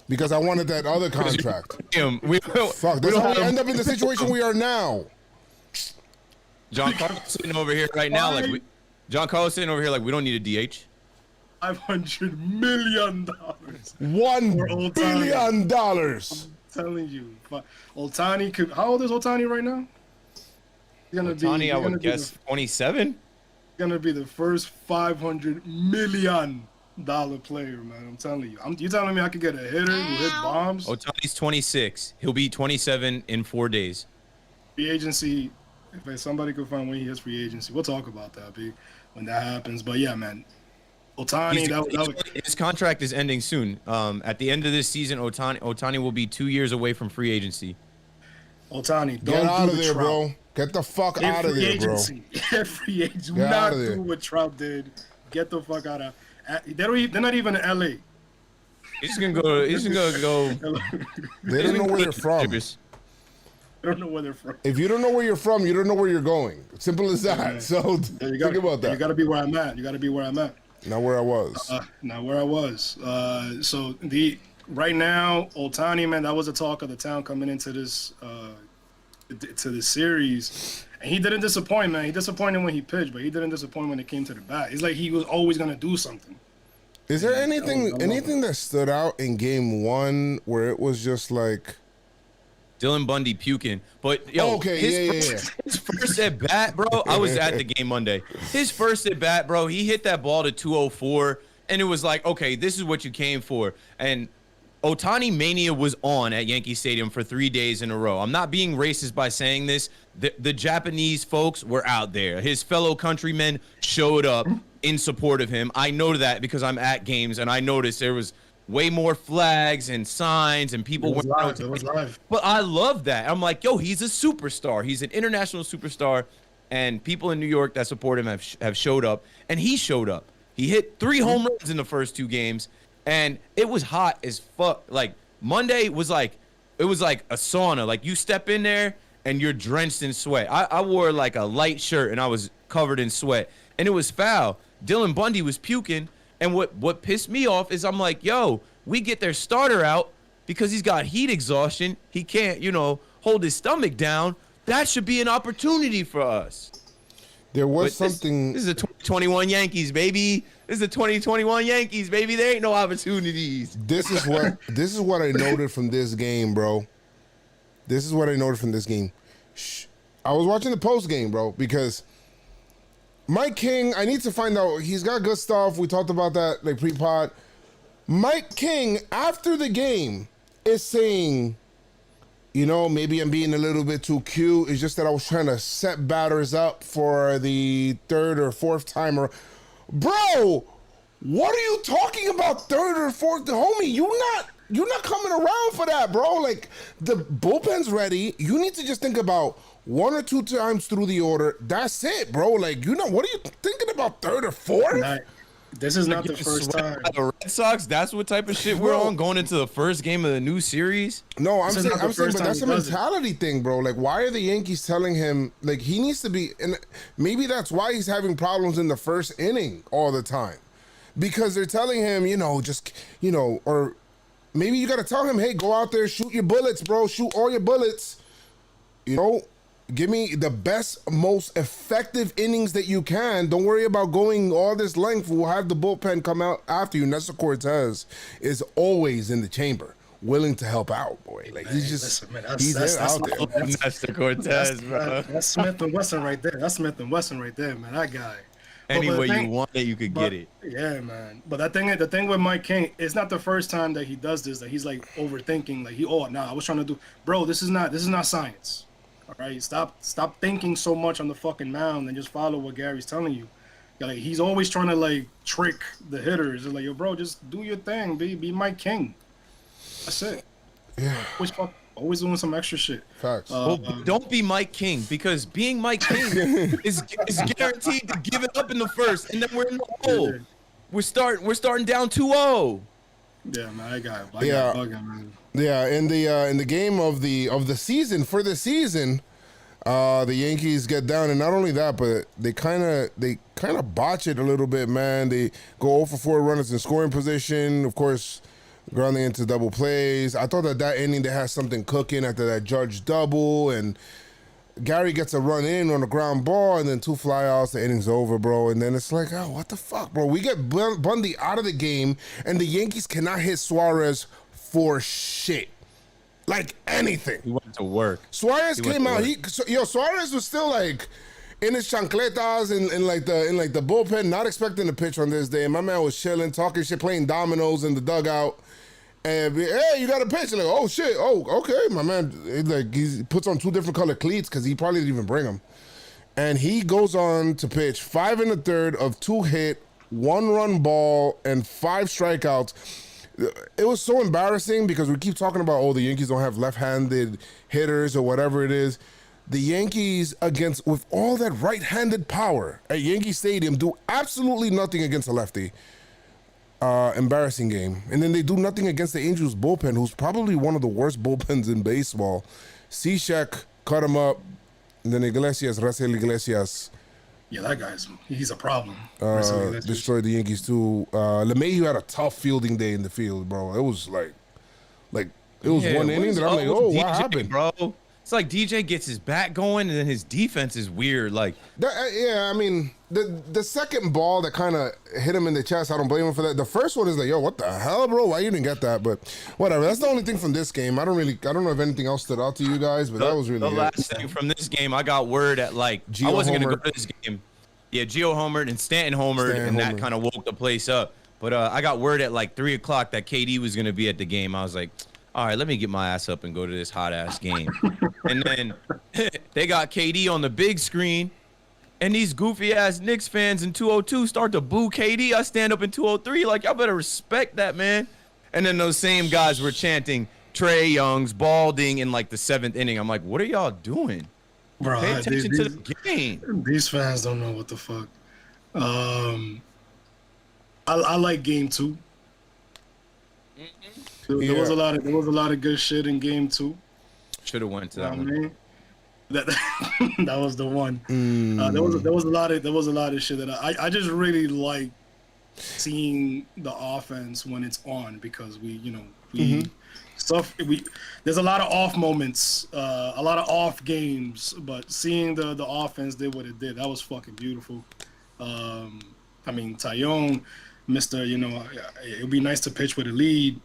Because I wanted that other contract. Fuck, that's how we end up in the situation we are now. John Carlos sitting over here right now, we don't need a DH. $500 million. $1 billion. I'm telling you, Ohtani could. How old is Ohtani right now? Ohtani, I would guess 27. He's gonna be the first $500 million player, man. I'm telling you. You telling me I could get a hitter who hit bombs? Ohtani's 26. He'll be 27 in 4 days. Free agency. If somebody could find when he hits free agency, we'll talk about that, B, when that happens. But yeah, man. Ohtani, his contract is ending soon. At the end of this season, Ohtani will be 2 years away from free agency. Ohtani, get out of there, bro. Get the fuck out of there, bro. Get free agency. Do not do what Trout did. Get the fuck out of. They're not even in LA. He's gonna go. They don't know where they're from. I don't know where they're from. If you don't know where you're from, you don't know where you're going. Simple as that. Yeah, so think about that. You got to be where I'm at. Not where I was. So right now, Ohtani, man, that was the talk of the town coming into this to the series. And he didn't disappoint, man. He disappointed when he pitched, but he didn't disappoint when it came to the bat. It's like he was always gonna do something. Is there anything that stood out in game one where it was just like Dylan Bundy puking? But his first at bat, bro. I was at the game Monday. His first at bat, bro. He hit that ball to 204, and it was like, okay, this is what you came for. And Ohtani mania was on at Yankee Stadium for 3 days in a row. I'm not being racist by saying this. The Japanese folks were out there. His fellow countrymen showed up in support of him. I know that because I'm at games, and I noticed there was way more flags and signs and people went out. It was live. But I love that. I'm like, yo, he's a superstar. He's an international superstar, and people in New York that support him have showed up, and he showed up. He hit 3 home runs in the first 2 games. And it was hot as fuck. Like Monday was like, it was like a sauna. Like you step in there and you're drenched in sweat. I wore like a light shirt and I was covered in sweat. And it was foul. Dylan Bundy was puking. And what pissed me off is I'm like, yo, we get their starter out because he's got heat exhaustion. He can't, hold his stomach down. That should be an opportunity for us. There was something. This is the 2021 Yankees, baby. This is the 2021 Yankees, baby. There ain't no opportunities. This is what I noted from this game, bro. This is what I noted from this game. I was watching the post game, bro, because Mike King, I need to find out. He's got good stuff. We talked about that like pre-pod. Mike King, after the game, is saying, maybe I'm being a little bit too cute. It's just that I was trying to set batters up for the 3rd or 4th timer. Bro, what are you talking about 3rd or 4th? Homie, you're not coming around for that, bro. Like, the bullpen's ready. You need to just think about 1 or 2 times through the order. That's it, bro. Like, what are you thinking about 3rd or 4th? This is not the first time. The Red Sox, that's what type of shit we're on going into the first game of the new series. No, I'm saying, but that's a mentality thing, bro. Like, why are the Yankees telling him, like, he needs to be, and maybe that's why he's having problems in the first inning all the time. Because they're telling him, or maybe you got to tell him, hey, go out there, shoot your bullets, bro. Shoot all your bullets. You know, give me the best, most effective innings that you can. Don't worry about going all this length. We'll have the bullpen come out after you. Nestor Cortez is always in the chamber, willing to help out, boy. Like, he's just, listen, man, he's out there. Nestor Cortez, bro. That's Smith and Wesson right there. That's Smith and Wesson right there, man. That guy. Any way you want it, you could get it. Yeah, man. But the thing with Mike King, it's not the first time that he does this. That he's like overthinking. Like I was trying to do, bro. This is not science. All right, stop thinking so much on the fucking mound and just follow what Gary's telling you. Like, he's always trying to like trick the hitters. It's like, yo, bro, just do your thing. Be Mike King. That's it. Yeah. Always doing some extra shit. Facts. Well, don't be Mike King, because being Mike King is guaranteed to give it up in the first, and then we're in the hole. We're starting down 2-0. Yeah, man, I got bugging, man. Yeah, in the game of the season, for the season, the Yankees get down, and not only that, but they kind of botch it a little bit, man. They go 0 for 4 runners in scoring position, of course, grounding into double plays. I thought that inning they had something cooking after that Judge double, and Gary gets a run in on a ground ball, and then 2 flyouts. The inning's over, bro. And then it's like, oh, what the fuck, bro? We get Bundy out of the game, and the Yankees cannot hit Suarez for shit, like anything. He went to work. Suarez came out. Suarez was still like in his chancletas in like the bullpen, not expecting to pitch on this day. And my man was chilling, talking shit, playing dominoes in the dugout. And hey, you got a pitch? Like, oh shit, oh okay, my man. He puts on 2 different color cleats because he probably didn't even bring them. And he goes on to pitch 5 1/3 of 2 hit, 1 run ball, and 5 strikeouts. It was so embarrassing because we keep talking about, the Yankees don't have left-handed hitters or whatever it is. The Yankees, with all that right-handed power at Yankee Stadium, do absolutely nothing against a lefty. Embarrassing game. And then they do nothing against the Angels bullpen, who's probably one of the worst bullpens in baseball. Cishek cut him up, and then Rafael Iglesias. Yeah, that he's a problem. Destroyed the Yankees too. LeMahieu had a tough fielding day in the field, bro. It was like it was one inning that I'm like, what happened, bro? It's like DJ gets his bat going, and then his defense is weird. Like, I mean, the second ball that kind of hit him in the chest, I don't blame him for that. The first one is like, yo, what the hell, bro? Why you didn't get that? But whatever. That's the only thing from this game. I don't know if anything else stood out to you guys, but that was really the last thing from this game. I got word at I wasn't gonna go to this game. Yeah, Gio homered and Stanton homered, and that kind of woke the place up. But I got word at 3:00 that KD was gonna be at the game. I was like, all right, let me get my ass up and go to this hot-ass game. And then they got KD on the big screen, and these goofy-ass Knicks fans in 202 start to boo KD. I stand up in 203 like, y'all better respect that, man. And then those same guys were chanting Trae Young's balding in, the 7th inning. I'm like, what are y'all doing? Bro, pay attention to the game. These fans don't know what the fuck. I like Game 2. There was a lot of good shit in Game 2. Should have went to that one. Man? That was the one. There was a lot of shit that I just really like seeing the offense when it's on, because there's a lot of off moments, a lot of off games, but seeing the offense did what it did, that was fucking beautiful. I mean, Taillon, it'd be nice to pitch with a lead.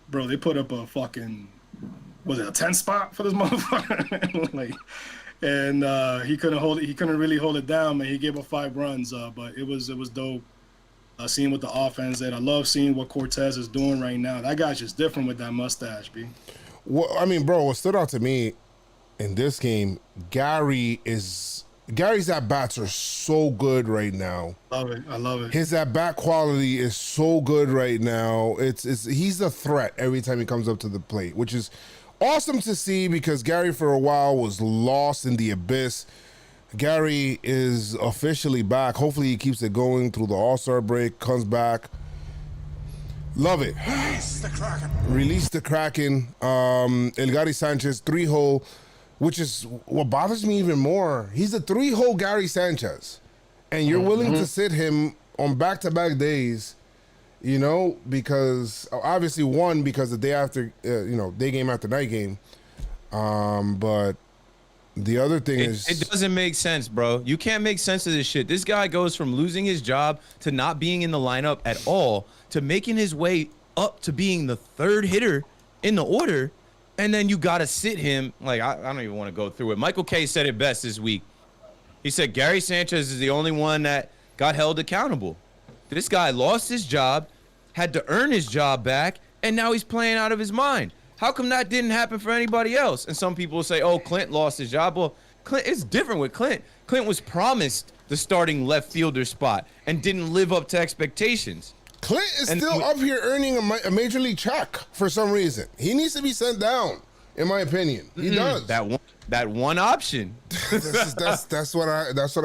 Bro, they put up a fucking, was it a 10 spot for this motherfucker? And he couldn't really hold it down, man. He gave up 5 runs, but it was dope. Seeing what the offense did. I love seeing what Cortez is doing right now. That guy's just different with that mustache, B. Well, I mean, bro, what stood out to me in this game, Gary's at-bats are so good right now. I love it. His at-bat quality is so good right now. He's a threat every time he comes up to the plate, which is awesome to see, because Gary for a while was lost in the abyss. Gary is officially back. Hopefully he keeps it going through the All-Star break, comes back. Love it. Release the Kraken. Elgary Sanchez, 3-hole, which is what bothers me even more. He's a 3-hole Gary Sanchez, and you're willing to sit him on back-to-back days You know, because obviously one, because the day after, day game after night game. But the other thing is, it doesn't make sense, bro. You can't make sense of this shit. This guy goes from losing his job to not being in the lineup at all to making his way up to being the third hitter in the order. And then you got to sit him. Like, I don't even want to go through it. Michael Kay said it best this week. He said Gary Sanchez is the only one that got held accountable. This guy lost his job, had to earn his job back, and now he's playing out of his mind. How come that didn't happen for anybody else? And some people will say, oh, Clint lost his job. Well, Clint, it's different with Clint. Clint was promised the starting left fielder spot and didn't live up to expectations. Clint is still up here earning a major league check for some reason. He needs to be sent down, in my opinion. He does. That one option. That's what I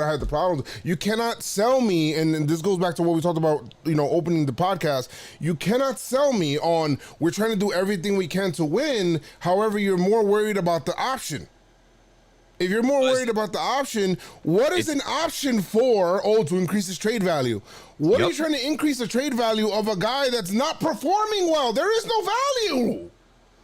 had the problem with. You cannot sell me, and this goes back to what we talked about, opening the podcast. You cannot sell me on we're trying to do everything we can to win. However, you're more worried about the option. If you're more worried about the option, what is an option for? Oh, to increase his trade value. What are you trying to increase the trade value of a guy that's not performing well? There is no value.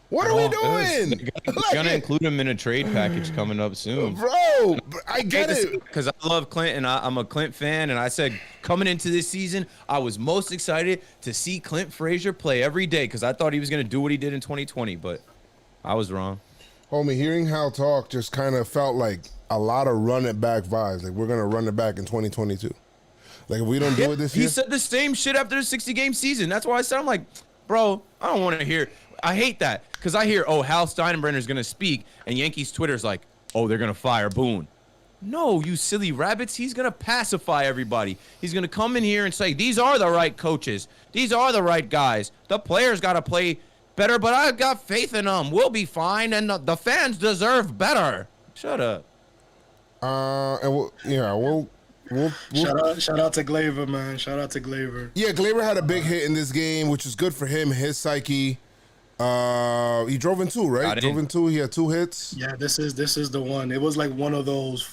What are we doing? They're gonna include him in a trade package coming up soon. Bro, I get it. Because I love Clint, and I'm a Clint fan, and I said coming into this season, I was most excited to see Clint Frazier play every day because I thought he was gonna do what he did in 2020, but I was wrong. Homie, hearing Hal talk just kind of felt like a lot of run it back vibes. Like we're gonna run it back in 2022. Like if we don't do it this year. He said the same shit after the 60-game season. That's why I said, I'm like, bro, I don't want to hear. I hate that because I hear, oh, Hal Steinbrenner's gonna speak, and Yankees Twitter's like, oh, they're gonna fire Boone. No, you silly rabbits. He's gonna pacify everybody. He's gonna come in here and say, these are the right coaches. These are the right guys. The players gotta play better, but I've got faith in them. We'll be fine, and the fans deserve better. Shut up. And we'll shout out to Glaver, man. Shout out to Glaver. Yeah, Glaver had a big hit in this game, which is good for him, his psyche. He drove in two, right? Drove in two. He had 2 hits. Yeah, this is the one. It was like one of those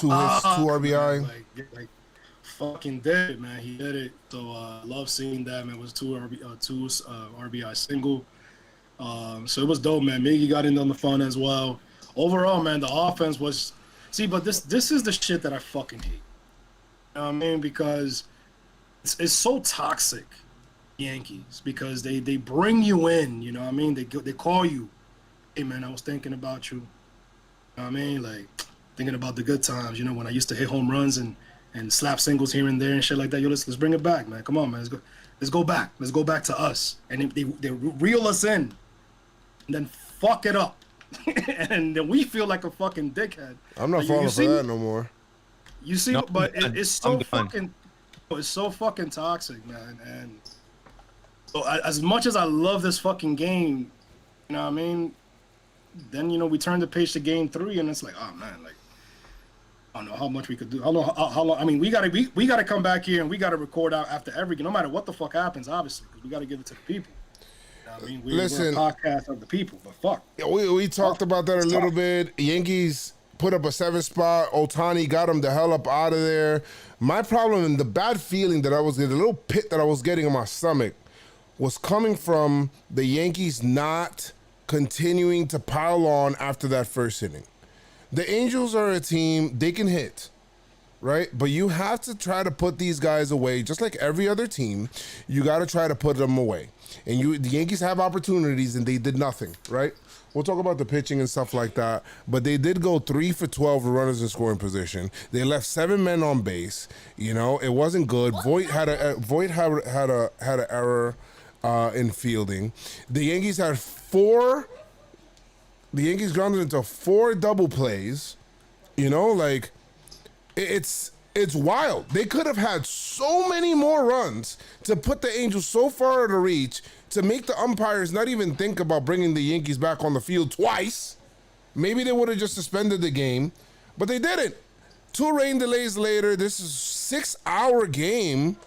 2 hits, 2 RBI. Like fucking did it, man. He did it. So love seeing that, man. It was 2 RBI single. So it was dope, man. Miggy got in on the fun as well. Overall, man, the offense was but this is the shit that I fucking hate. You know what I mean? Because it's so toxic, Yankees, because they bring you in, you know what I mean? They call you, hey man, I was thinking about you. You know what I mean? Like thinking about the good times, when I used to hit home runs and slap singles here and there and shit like that. Yo, let's bring it back, man. Come on, man. Let's go back. Let's go back to us. And they reel us in and then fuck it up. And then we feel like a fucking dickhead. I'm not falling for that no more. You see, no, but it's so fucking toxic, man. And so as much as I love this fucking game, you know what I mean? Then, we turn the page to game 3 and it's like, oh man, like, I don't know how much we could do. How long? I mean, we gotta come back here and we gotta record out after every game, no matter what the fuck happens, obviously, because we gotta give it to the people. I mean, we're a podcast of the people, but fuck. Yeah, we talked about that a little bit. Yankees put up a 7 spot. Ohtani got him the hell up out of there. My problem and the bad feeling that I was getting, the little pit that I was getting in my stomach, was coming from the Yankees not continuing to pile on after that first inning. The Angels are a team, they can hit, right? But you have to try to put these guys away, just like every other team. You got to try to put them away. And the Yankees have opportunities, and they did nothing, right? We'll talk about the pitching and stuff like that, but they did go 3 for 12 with runners in scoring position. They left 7 men on base. It wasn't good. Voit had an error in fielding. The Yankees had 4. The Yankees grounded into 4 double plays. It's wild. They could have had so many more runs to put the Angels so far out of reach to make the umpires not even think about bringing the Yankees back on the field twice. Maybe they would have just suspended the game, but they didn't. 2 rain delays later, this is a 6-hour game,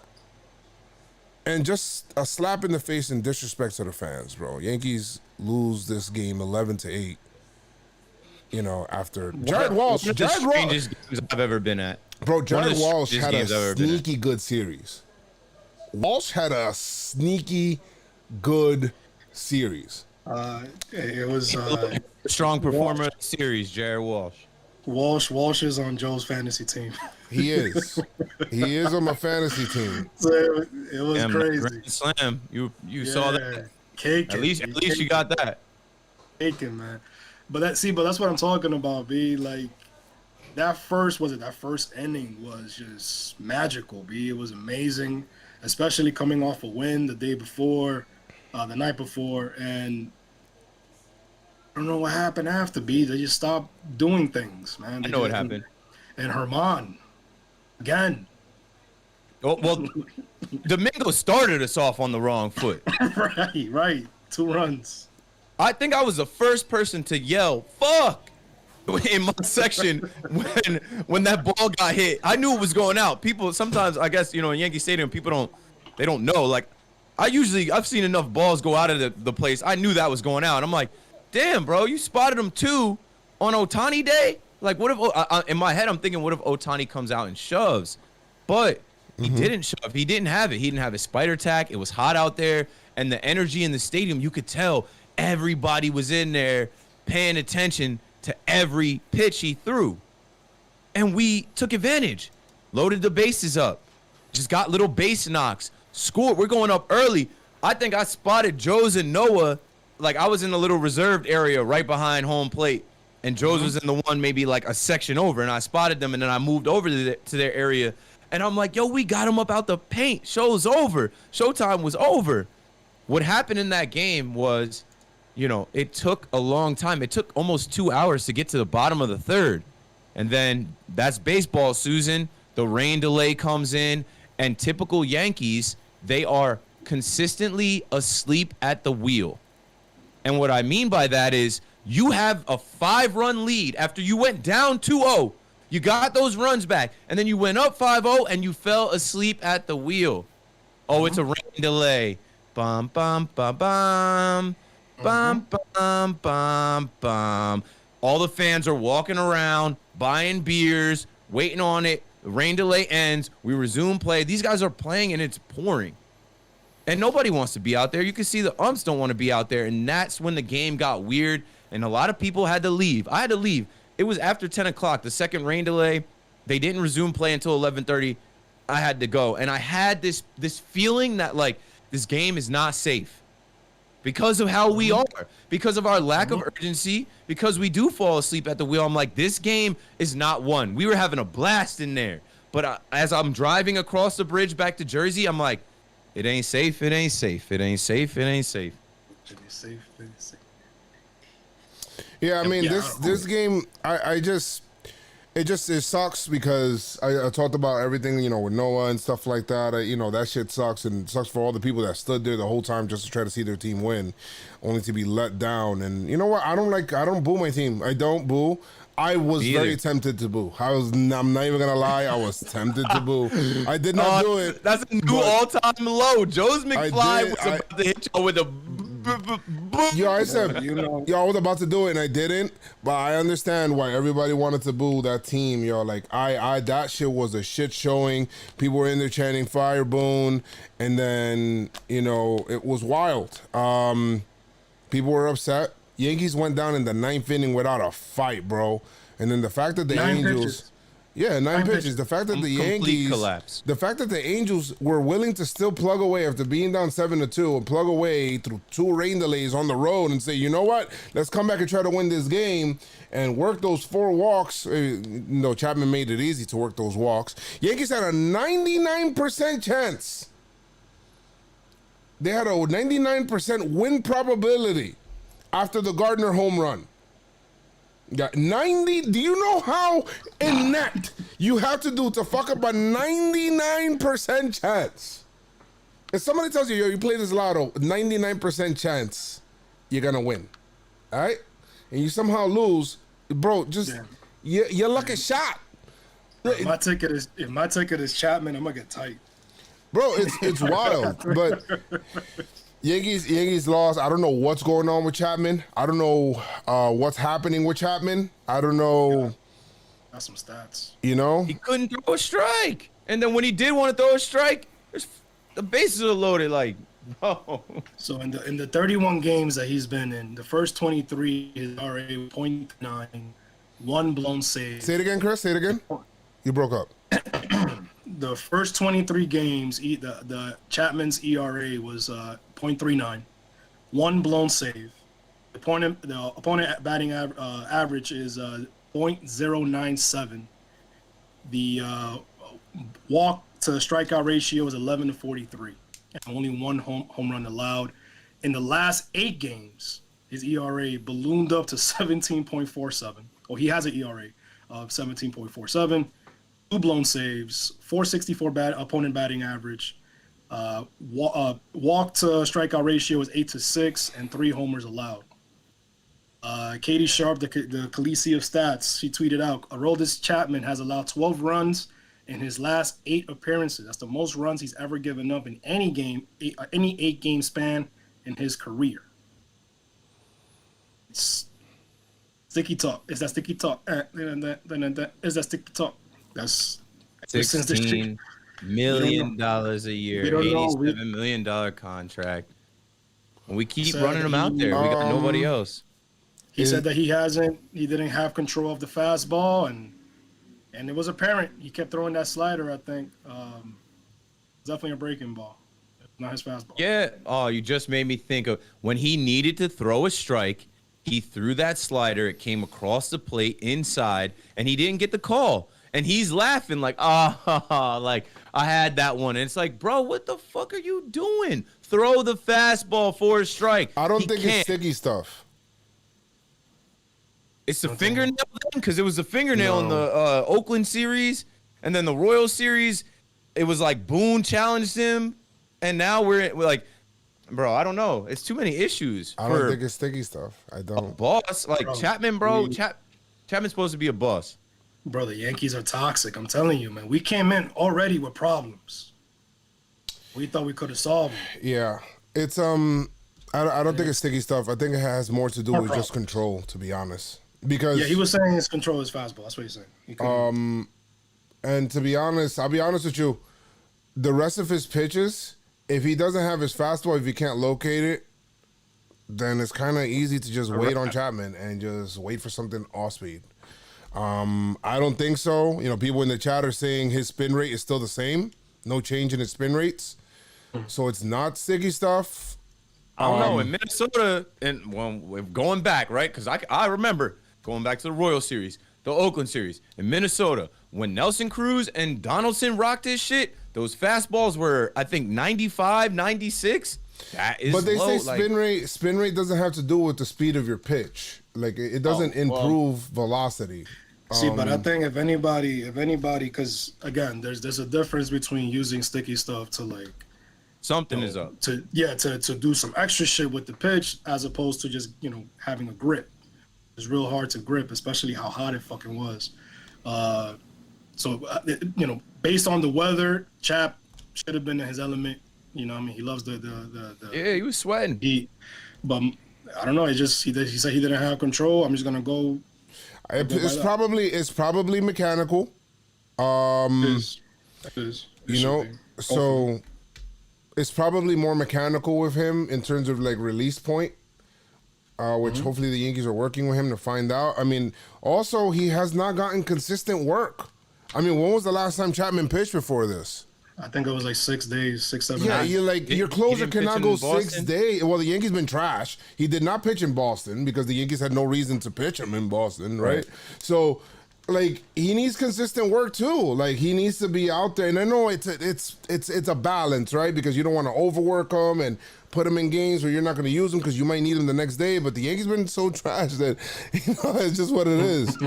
and just a slap in the face and disrespect to the fans, bro. Yankees lose this game 11-8. After Jared Walsh. One of the strangest games I've ever been at. Bro, Jared Walsh had a sneaky good series. Walsh had a sneaky good series. It was Strong performer of the series, Jared Walsh. Walsh is on Joe's fantasy team. He is. He is on my fantasy team. So it was Damn, crazy. Grand Slam. You saw that. Caking. At least you got that. Caking, man. But that's what I'm talking about, B. Like that first inning was just magical, B. It was amazing, especially coming off a win the night before, and I don't know what happened after, B. They just stopped doing things, man. I know what happened. And Herman, again. Well, Domingo started us off on the wrong foot. Right. 2 runs. I think I was the first person to yell, fuck, in my section when that ball got hit. I knew it was going out. People, sometimes, I guess, in Yankee Stadium, people don't know. Like, I've seen enough balls go out of the place. I knew that was going out. And I'm like, damn, bro, you spotted him too on Ohtani Day? Like, what if, in my head, I'm thinking, what if Ohtani comes out and shoves? But he didn't shove. He didn't have it. He didn't have his spider tack. It was hot out there. And the energy in the stadium, you could tell everybody was in there paying attention to every pitch he threw. And we took advantage. Loaded the bases up. Just got little base knocks. Scored. We're going up early. I think I spotted Joez and Noah. Like, I was in a little reserved area right behind home plate. And Joez was in the one maybe like a section over. And I spotted them. And then I moved over to their area. And I'm like, yo, we got him up out the paint. Show's over. Showtime was over. What happened in that game was, it took a long time. It took almost 2 hours to get to the bottom of the third. And then that's baseball, Susan. The rain delay comes in. And typical Yankees, they are consistently asleep at the wheel. And what I mean by that is you have a 5-run lead after you went down 2-0. You got those runs back, and then you went up 5-0, and you fell asleep at the wheel. Oh, it's a rain delay. Bum, bum, bum, bum. Bum, bum, bum, bum. All the fans are walking around, buying beers, waiting on it. The rain delay ends. We resume play. These guys are playing, and it's pouring. And nobody wants to be out there. You can see the umps don't want to be out there, and that's when the game got weird, and a lot of people had to leave. I had to leave. It was after 10 o'clock, the second rain delay. They didn't resume play until 11:30. I had to go. And I had this feeling that, like, this game is not safe because of how we are, because of our lack of urgency, because we do fall asleep at the wheel. I'm like, this game is not won. We were having a blast in there. But as I'm driving across the bridge back to Jersey, I'm like, it ain't safe, it ain't safe, it ain't safe, it ain't safe. It ain't safe, it ain't safe. Yeah, I mean, this game, it sucks because I talked about everything, with Noah and stuff like that. That shit sucks, and it sucks for all the people that stood there the whole time just to try to see their team win, only to be let down. And you know what? I don't boo my team. I don't boo. I was very tempted to boo. I'm not even gonna lie. I was tempted to boo. I did not do it. That's a new all-time low. Joezmcfly was about to hit you with a. I said, I was about to do it and I didn't. But I understand why everybody wanted to boo that team. Like that shit was a shit showing. People were in there chanting "Fire Boone," and then it was wild. People were upset. Yankees went down in the 9th inning without a fight, bro. And then the fact that the Angels, nine pitches. The fact that the Yankees collapse. The fact that the Angels were willing to still plug away after being down 7-2 and plug away through 2 rain delays on the road and say, you know what? Let's come back and try to win this game and work those 4 walks. Chapman made it easy to work those walks. Yankees had a 99% chance. They had a 99% win probability after the Gardner home run. Got 90. Do you know how inept you have to do to fuck up a 99% chance? If somebody tells you, you play this lotto, 99% chance you're gonna win, all right? And you somehow lose, bro. Just your luck is shot. If my ticket is Chapman, I'm gonna get tight. Bro, it's wild. But Yankees lost. I don't know what's going on with Chapman. I don't know what's happening with Chapman. I don't know. That's some stats. He couldn't throw a strike, and then when he did want to throw a strike, there's The bases are loaded. Like, no. So in the 31 games that he's been in, the first 23 his ERA was .9, one blown save. Say it again, Chris. Say it again. You broke up. The first 23 games, the Chapman's ERA was .39, one blown save. The opponent batting average is .097. The walk to strikeout ratio is 11-43, and only one home run allowed. In the last 8 games, his ERA ballooned up to 17.47. Well, he has an ERA of 17.47. 2 blown saves, 464 opponent batting average. Walk to strikeout ratio is 8-6, and 3 homers allowed. Katie Sharp, the Khaleesi of stats, she tweeted out, Aroldis Chapman has allowed 12 runs in his last 8 appearances. That's the most runs he's ever given up in any game, any 8-game span in his career. It's sticky talk. Is that sticky talk? Is that sticky talk? That's $16 million a year, $87 million contract. And we keep running him out there. We got nobody else. He said that he didn't have control of the fastball, and it was apparent. He kept throwing that slider, I think. Definitely a breaking ball, not his fastball. Yeah. Oh, you just made me think of when he needed to throw a strike, he threw that slider. It came across the plate inside, and he didn't get the call. And he's laughing like, like I had that one. And it's like, bro, what the fuck are you doing? Throw the fastball for a strike. I don't think it's sticky stuff. It's the fingernail thing, because it was the fingernail in the Oakland series, and then the Royals series. It was like Boone challenged him, and now we're like, bro, I don't know. It's too many issues. I don't think it's sticky stuff. I don't. A boss like Chapman, bro. Chapman's supposed to be a boss. Bro, the Yankees are toxic. I'm telling you, man. We came in already with problems. We thought we could have solved them. Yeah, it's I don't think it's sticky stuff. I think it has more to do with just control, to be honest. Because he was saying his control is fastball. That's what he's saying. And to be honest, I'll be honest with you, the rest of his pitches, if he doesn't have his fastball, if he can't locate it, then it's kind of easy to just wait on Chapman and just wait for something off speed. I don't think so. You know, people in the chat are saying his spin rate is still the same. No change in his spin rates. So it's not sticky stuff. I don't know. In Minnesota, and we're going back, right? Because I remember going back to the Royal series, the Oakland series. In Minnesota, when Nelson Cruz and Donaldson rocked his shit, those fastballs were, I think, 95, 96. That is But they low. say spin rate doesn't have to do with the speed of your pitch. Like, it doesn't improve velocity. See, but I think if anybody, because again, there's a difference between using sticky stuff to like something is up. To do some extra shit with the pitch as opposed to just having a grip. It's real hard to grip, especially how hot it fucking was. Based on the weather, Chap should have been in his element. You know, I mean, he loves the Yeah, he was sweating. But I don't know. He said he didn't have control. I'm just gonna go. It's probably mechanical. It is. So it's probably more mechanical with him in terms of like release point, which hopefully the Yankees are working with him to find out. I mean, also he has not gotten consistent work. I mean, when was the last time Chapman pitched before this? I think it was like 6 days, 6, 7 Yeah, days. your closer cannot go 6 days. Well, the Yankees been trash. He did not pitch in Boston because the Yankees had no reason to pitch him in Boston, right? So, like, he needs consistent work too. Like, he needs to be out there. And I know it's a balance, right? Because you don't want to overwork him and put him in games where you're not going to use him because you might need him the next day. But the Yankees been so trash that it's just what it is.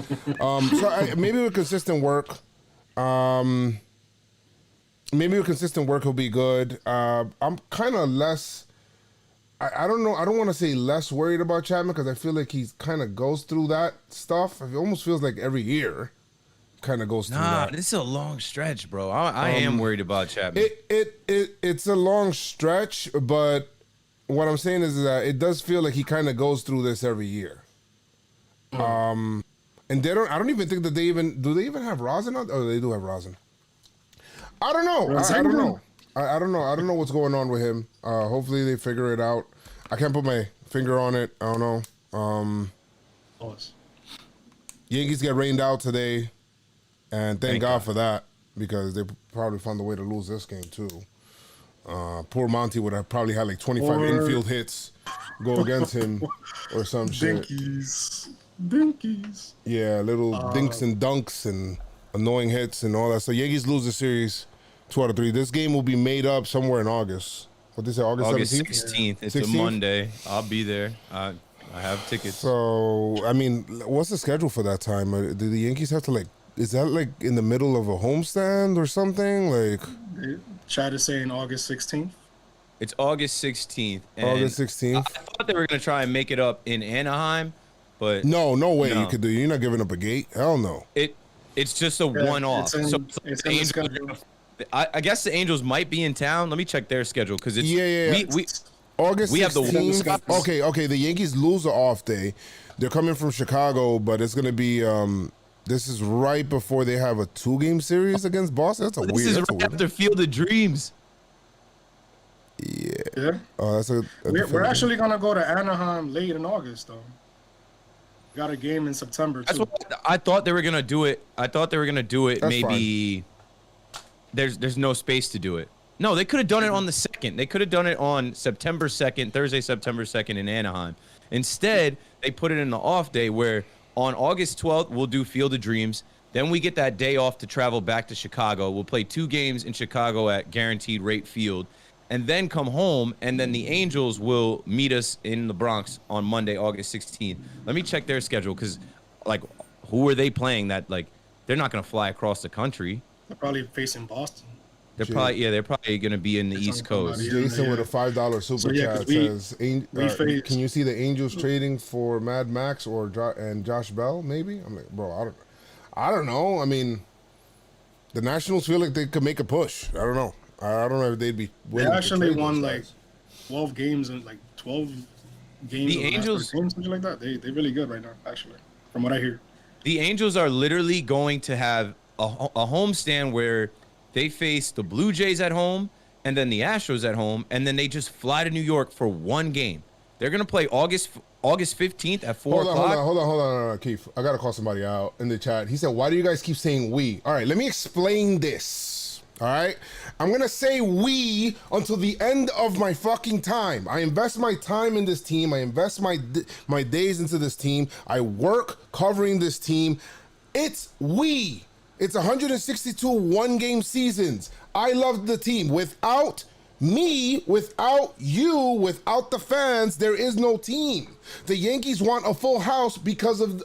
Maybe with consistent work. Maybe with consistent work, he'll be good. I'm kind of less. I don't know. I don't want to say less worried about Chapman because I feel like he kind of goes through that stuff. It almost feels like every year, kind of goes through that. This is a long stretch, bro. I am worried about Chapman. It's a long stretch, but what I'm saying is that it does feel like he kind of goes through this every year. And they don't. I don't even think that do they even have rosin on? Oh, they do have rosin. I don't know. I don't know. I don't know. I don't know what's going on with him. Hopefully they figure it out. I can't put my finger on it. I don't know. Yankees get rained out today, and thank God for that, because they probably found a way to lose this game too. Poor Monty would have probably had like 25 infield hits go against him or some shit. Dinkies. Yeah, little dinks and dunks and annoying hits and all that. So Yankees lose the series 2 out of 3. This game will be made up somewhere in August. What they say, August 17th? 16th. It's 16th? a Monday. I'll be there. I have tickets. So, I mean, what's the schedule for that time? Do the Yankees have to, like, is that, like, in the middle of a homestand or something? Like, Chad is saying August 16th. It's August 16th. And August 16th? I thought they were going to try and make it up in Anaheim, but... No way you could do it. You're not giving up a gate? Hell no. It's just a one-off. I guess the Angels might be in town. Let me check their schedule, because it's... Yeah. August 16th. We have the Okay. The Yankees lose an off day. They're coming from Chicago, but it's going to be... this is right before they have a 2-game series against Boston. That's a weird... This is right after Field of Dreams. Yeah. Oh, that's We're actually going to go to Anaheim late in August, though. Got a game in September, too. That's what I thought they were going to do it. That's maybe... Fine. There's no space to do it. No, they could have done it on the 2nd. They could have done it on September 2nd, Thursday, September 2nd in Anaheim. Instead, they put it in the off day where on August 12th, we'll do Field of Dreams. Then we get that day off to travel back to Chicago. We'll play 2 games in Chicago at Guaranteed Rate Field, and then come home, and then the Angels will meet us in the Bronx on Monday, August 16th. Let me check their schedule, because, like, who are they playing that, like, they're not going to fly across the country. They're probably facing Boston. They're probably going to be in the East Coast. Jason with a $5 super chat says, "Can you see the Angels trading for Mad Max and Josh Bell? Maybe." I'm like, bro, I don't know. I mean, the Nationals feel like they could make a push. I don't know. I don't know if they'd be willing. They actually won like 12 games and like 12 games. The Angels, something like that. They're really good right now, actually, from what I hear. The Angels are literally going to have a homestand where they face the Blue Jays at home and then the Astros at home, and then they just fly to New York for 1 game. They're going to play August 15th at 4 o'clock. Hold on, Keith. I got to call somebody out in the chat. He said, "Why do you guys keep saying we?" All right, let me explain this. All right? I'm going to say we until the end of my fucking time. I invest my time in this team. I invest my days into this team. I work covering this team. It's we. It's 162 one-game seasons. I love the team. Without me, without you, without the fans, there is no team. The Yankees want a full house because of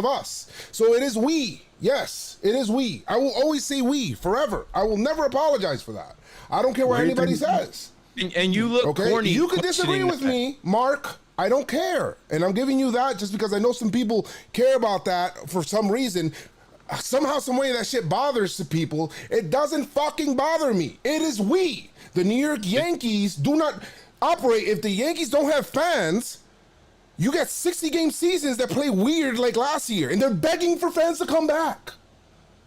us. So it is we. Yes, it is we. I will always say we forever. I will never apologize for that. I don't care what anybody says. And you look corny. You can disagree with me, Mark. I don't care. And I'm giving you that just because I know some people care about that for some reason. Somehow, some way that shit bothers the people. It doesn't fucking bother me. It is we. The New York Yankees do not operate. If the Yankees don't have fans, you get 60-game seasons that play weird like last year, and they're begging for fans to come back.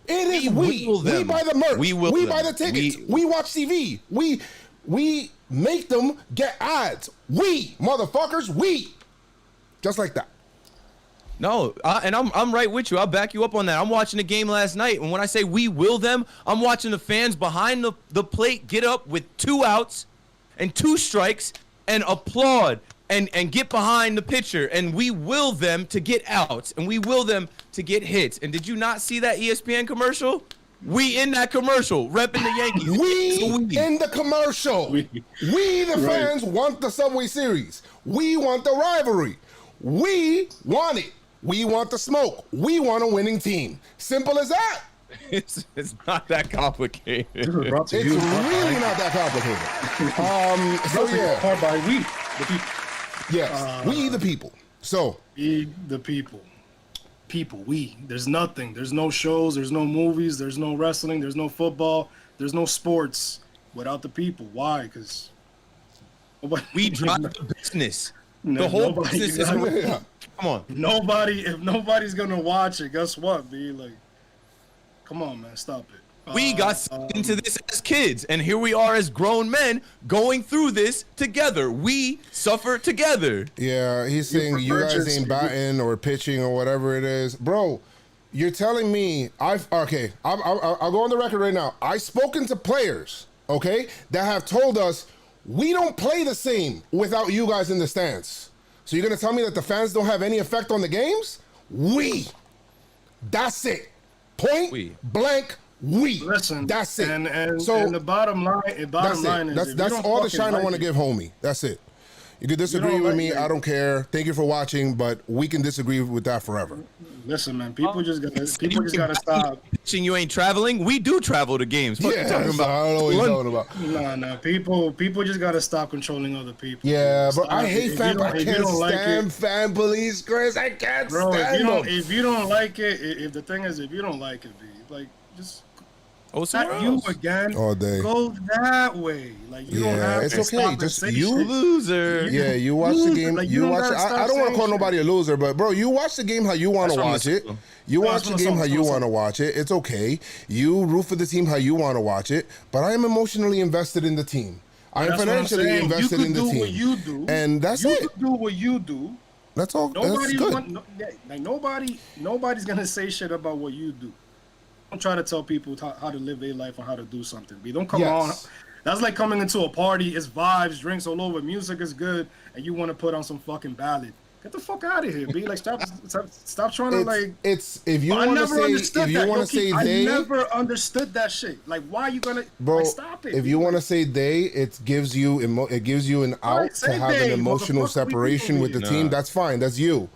It is we. We buy the merch. We buy the tickets. We watch TV. We make them get ads. We, motherfuckers, we. Just like that. No, and I'm right with you. I'll back you up on that. I'm watching the game last night, and when I say we will them, I'm watching the fans behind the plate get up with 2 outs and 2 strikes and applaud and get behind the pitcher, and we will them to get outs, and we will them to get hits. And did you not see that ESPN commercial? We in that commercial, repping the Yankees. We in the commercial. We the fans, want the Subway Series. We want the rivalry. We want it. We want the smoke. We want a winning team. Simple as that. It's not that complicated. It's really not that complicated. So yeah. Powered by we, the people. Yes, we the people. So we the people. People, we. There's nothing. There's no shows. There's no movies. There's no wrestling. There's no football. There's no sports without the people. Why? Because we drive the business. The whole business is come on. If nobody's gonna watch it, guess what, B? Like, come on, man, stop it. We got into this as kids, and here we are as grown men going through this together. We suffer together. Yeah, he's saying you guys ain't batting or pitching or whatever it is, bro. You're telling me I'll go on the record right now. I've spoken to players, okay, that have told us we don't play the same without you guys in the stands. So you're gonna tell me that the fans don't have any effect on the games? That's it. Point blank. Listen, that's it. And so and the bottom line is that's all the shine I want to give homie. That's it. You can disagree with me. I don't care. Thank you for watching, but we can disagree with that forever. Listen, man. People just gotta stop. You ain't traveling. We do travel to games. What you talking about? I don't know what you're talking about. No. People just gotta stop controlling other people. Yeah, but I hate fan. I can't stand fan police, Chris. I can't stand them. If you don't like it, if the thing is, if you don't like it, like just. Not you again. All day. Go that way. Like you don't have it's to okay. Just you loser. Yeah, you watch the game. Like, you watch it. I don't want to call nobody a loser, but bro, you watch the game how you want to watch it. You watch the game how you want to watch it. It's okay. You root for the team how you want to watch it. But I am emotionally invested in the team. I am financially invested in the team. What you do, and that's it. You can do what you do. That's all. That's good. Nobody's gonna say shit about what you do. Don't try to tell people how to live their life or how to do something. But don't come on. That's like coming into a party. It's vibes, drinks all over, music is good, and you want to put on some fucking ballad. Get the fuck out of here, B. Like stop trying to like. It's if you want to say they. I never understood that shit. Like why are you gonna? Bro, like, stop it. If you want to say they, it gives you an out to have an emotional separation with the team. That's fine. That's you.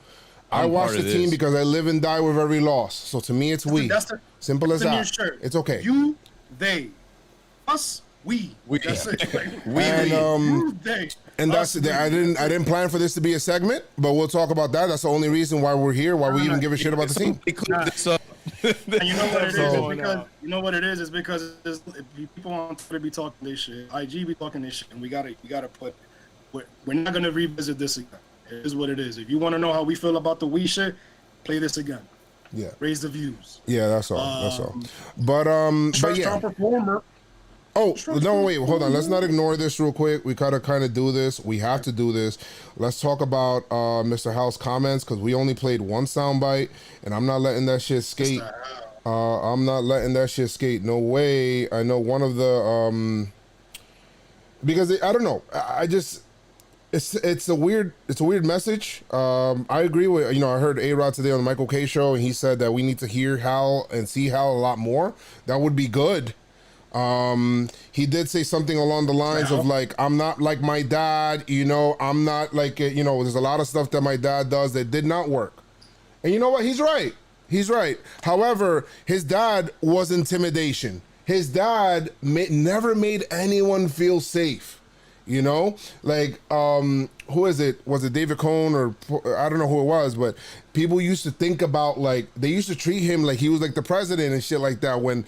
I watch the team because I live and die with every loss. So to me, it's we. Simple as that. It's okay. You, they, us, we. That's it. Like, and that's it. I didn't plan for this to be a segment, but we'll talk about that. That's the only reason why we're here. Why we even give a shit about the team. And you know what it is? Because you know what it is? It's because people on Twitter be talking this shit. IG be talking this shit, and we gotta put. We're not gonna revisit this again. It is what it is. If you want to know how we feel about the we shit, play this again. Yeah. Raise the views. Yeah, that's all. That's all. But yeah. Performer. Oh no! Wait, hold on. Let's not ignore this real quick. We gotta kind of do this. We have to do this. Let's talk about Mr. House comments because we only played one soundbite, and I'm not letting that shit skate. I'm not letting that shit skate. No way. I know one of the because I don't know. I just. It's a weird message. I agree with I heard A-Rod today on the Michael K show, and he said that we need to hear Hal and see Hal a lot more. That would be good. He did say something along the lines of like, I'm not like my dad, I'm not like there's a lot of stuff that my dad does that did not work. And you know what? He's right. However, his dad was intimidation. His dad never made anyone feel safe. Like who is it? Was it David Cohn or I don't know who it was, but people used to think about like they used to treat him like he was like the president and shit like that. When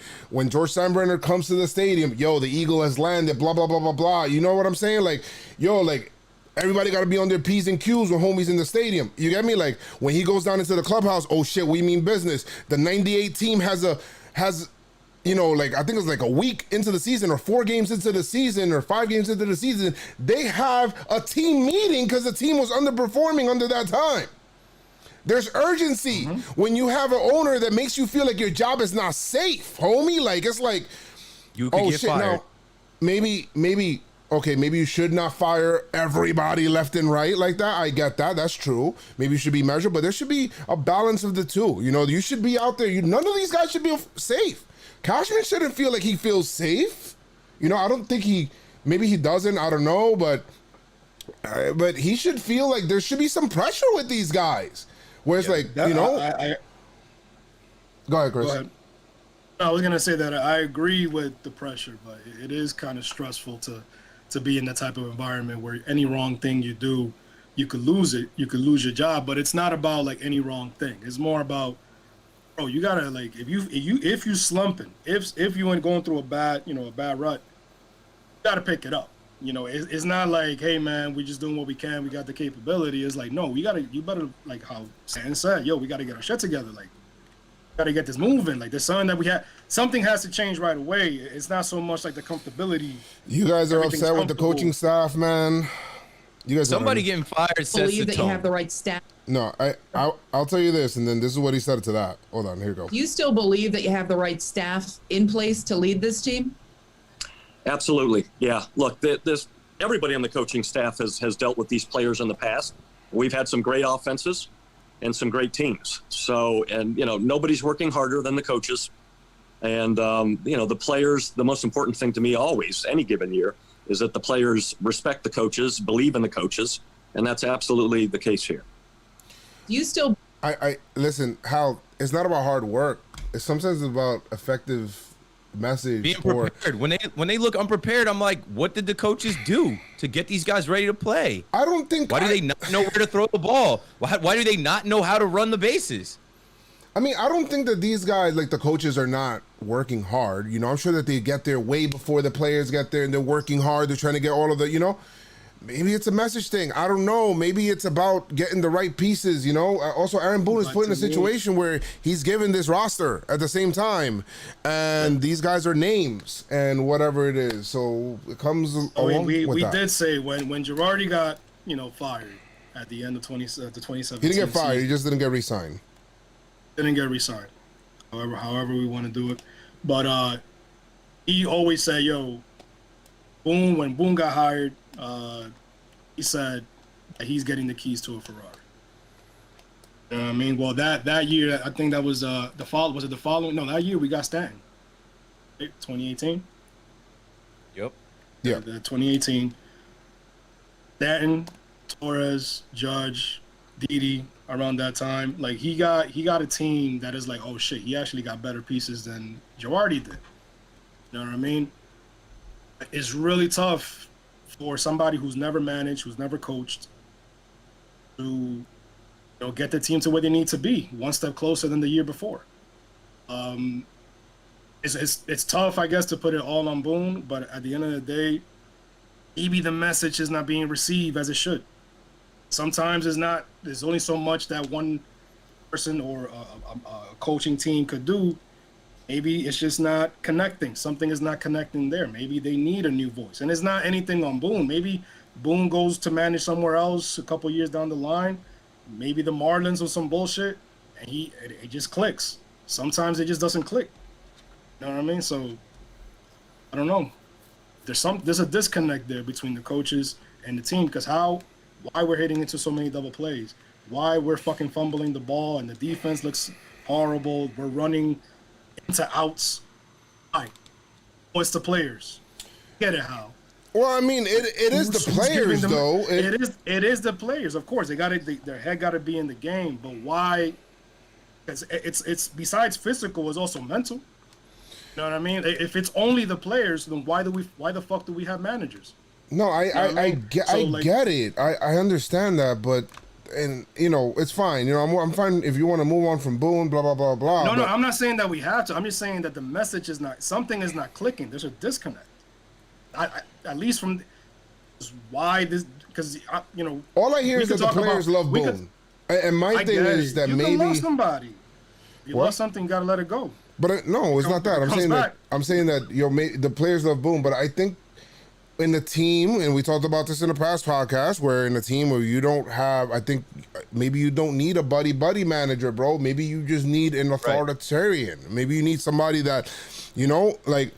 George Steinbrenner comes to the stadium, the eagle has landed, blah blah blah blah blah. You know what I'm saying? Like like everybody got to be on their P's and Q's when homies in the stadium. You get me? Like when he goes down into the clubhouse, oh shit, we mean business. The '98 team has like I think it's like a week into the season or 4 games into the season or 5 games into the season, they have a team meeting because the team was underperforming under that time. There's urgency when you have an owner that makes you feel like your job is not safe, homie. Like it's like, you could get fired. Now, maybe you should not fire everybody left and right like that. I get that. That's true. Maybe you should be measured, but there should be a balance of the two. You should be out there. None of these guys should be safe. Cashman shouldn't feel like he feels safe. I don't think maybe he doesn't, I don't know, but he should feel like there should be some pressure with these guys. Where it's like, Go ahead, Chris. Go ahead. I was going to say that I agree with the pressure, but it is kind of stressful to be in that type of environment where any wrong thing you do, you could lose it. You could lose your job, but it's not about like any wrong thing. It's more about, bro, you gotta like if you slumping, if you ain't going through a bad rut, you gotta pick it up. It's not like, hey man, we just doing what we can, we got the capability. It's like, no, you better like how Stan said, we gotta get our shit together. Like got to get this moving. Like there's something that we had. Something has to change right away. It's not so much like the comfortability. You guys are Everything's upset with the coaching staff, man. You guys Somebody getting fired sets Believe the that you tone. have the right staff. No, I'll tell you this, and then this is what he said to that. Hold on, here you go. Do you still believe that you have the right staff in place to lead this team? Absolutely. Yeah. Look, this everybody on the coaching staff has dealt with these players in the past. We've had some great offenses and some great teams. So, and, you know, nobody's working harder than the coaches. And, you know, the players, the most important thing to me always, any given year, is that the players respect the coaches, believe in the coaches. And that's absolutely the case here. Do you still I listen, Hal, it's not about hard work. It's sometimes about effective message. Being prepared. When they look unprepared, I'm like, what did the coaches do to get these guys ready to play? I don't think. Why do they not know where to throw the ball? Why do they not know how to run the bases? I mean, I don't think that these guys, like the coaches, are not working hard. You know, I'm sure that they get there way before the players get there, and they're working hard. They're trying to get all of the, you know. Maybe it's a message thing. I don't know. Maybe it's about getting the right pieces, you know. Also, Aaron Boone is put in a situation where he's given this roster at the same time, and these guys are names and whatever it is. So it comes along with we that. did say when Girardi got, you know, fired at the end of the 2017 He didn't get fired. season, He just didn't get re-signed. didn't get re-signed. However we want to do it, but he always said, "Yo, Boone." When Boone got hired, he said that he's getting the keys to a Ferrari. You know what I mean? Well, that year, I think that was the fall. Was it the following? No, that year we got Stanton. Right? 2018. Yep. Yeah. The 2018. Stanton, Torres, Judge, Didi. Around that time, like he got a team that is like, oh shit, he actually got better pieces than Girardi did. You know what I mean? It's really tough for somebody who's never managed, who's never coached, to, you know, get the team to where they need to be, one step closer than the year before. It's tough, I guess, to put it all on Boone, but at the end of the day, maybe the message is not being received as it should. Sometimes it's not. There's only so much that one person or a coaching team could do. Maybe it's just not connecting. Something is not connecting there. Maybe they need a new voice. And it's not anything on Boone. Maybe Boone goes to manage somewhere else a couple years down the line. Maybe the Marlins or some bullshit, and it just clicks. Sometimes it just doesn't click. You know what I mean? So I don't know. There's a disconnect there between the coaches and the team, because why we're hitting into so many double plays, why we're fucking fumbling the ball and the defense looks horrible, we're running into outs. Why? Oh, it's the players. Get it, how? Well, I mean, it is the players, though. It is the players, of course. Their head got to be in the game, but why? Because it's besides physical, it's also mental. You know what I mean? If it's only the players, then why the fuck do we have managers? No, I get it. I understand that, but, and you know, it's fine. You know, I'm fine if you want to move on from Boone, blah blah blah blah. No, I'm not saying that we have to. I'm just saying that the message is not. Something is not clicking. There's a disconnect. At least from why this, because you know. All I hear is that the players love Boone, and my thing is that you maybe can love somebody. If you What? love something, you gotta let it go. But no, it's not that. I'm saying that the players love Boone, but I think in the team, and we talked about this in the past podcast, where in a team where you don't have, I think maybe you don't need a buddy manager, bro. Maybe you just need an authoritarian. Right. Maybe you need somebody that, you know, like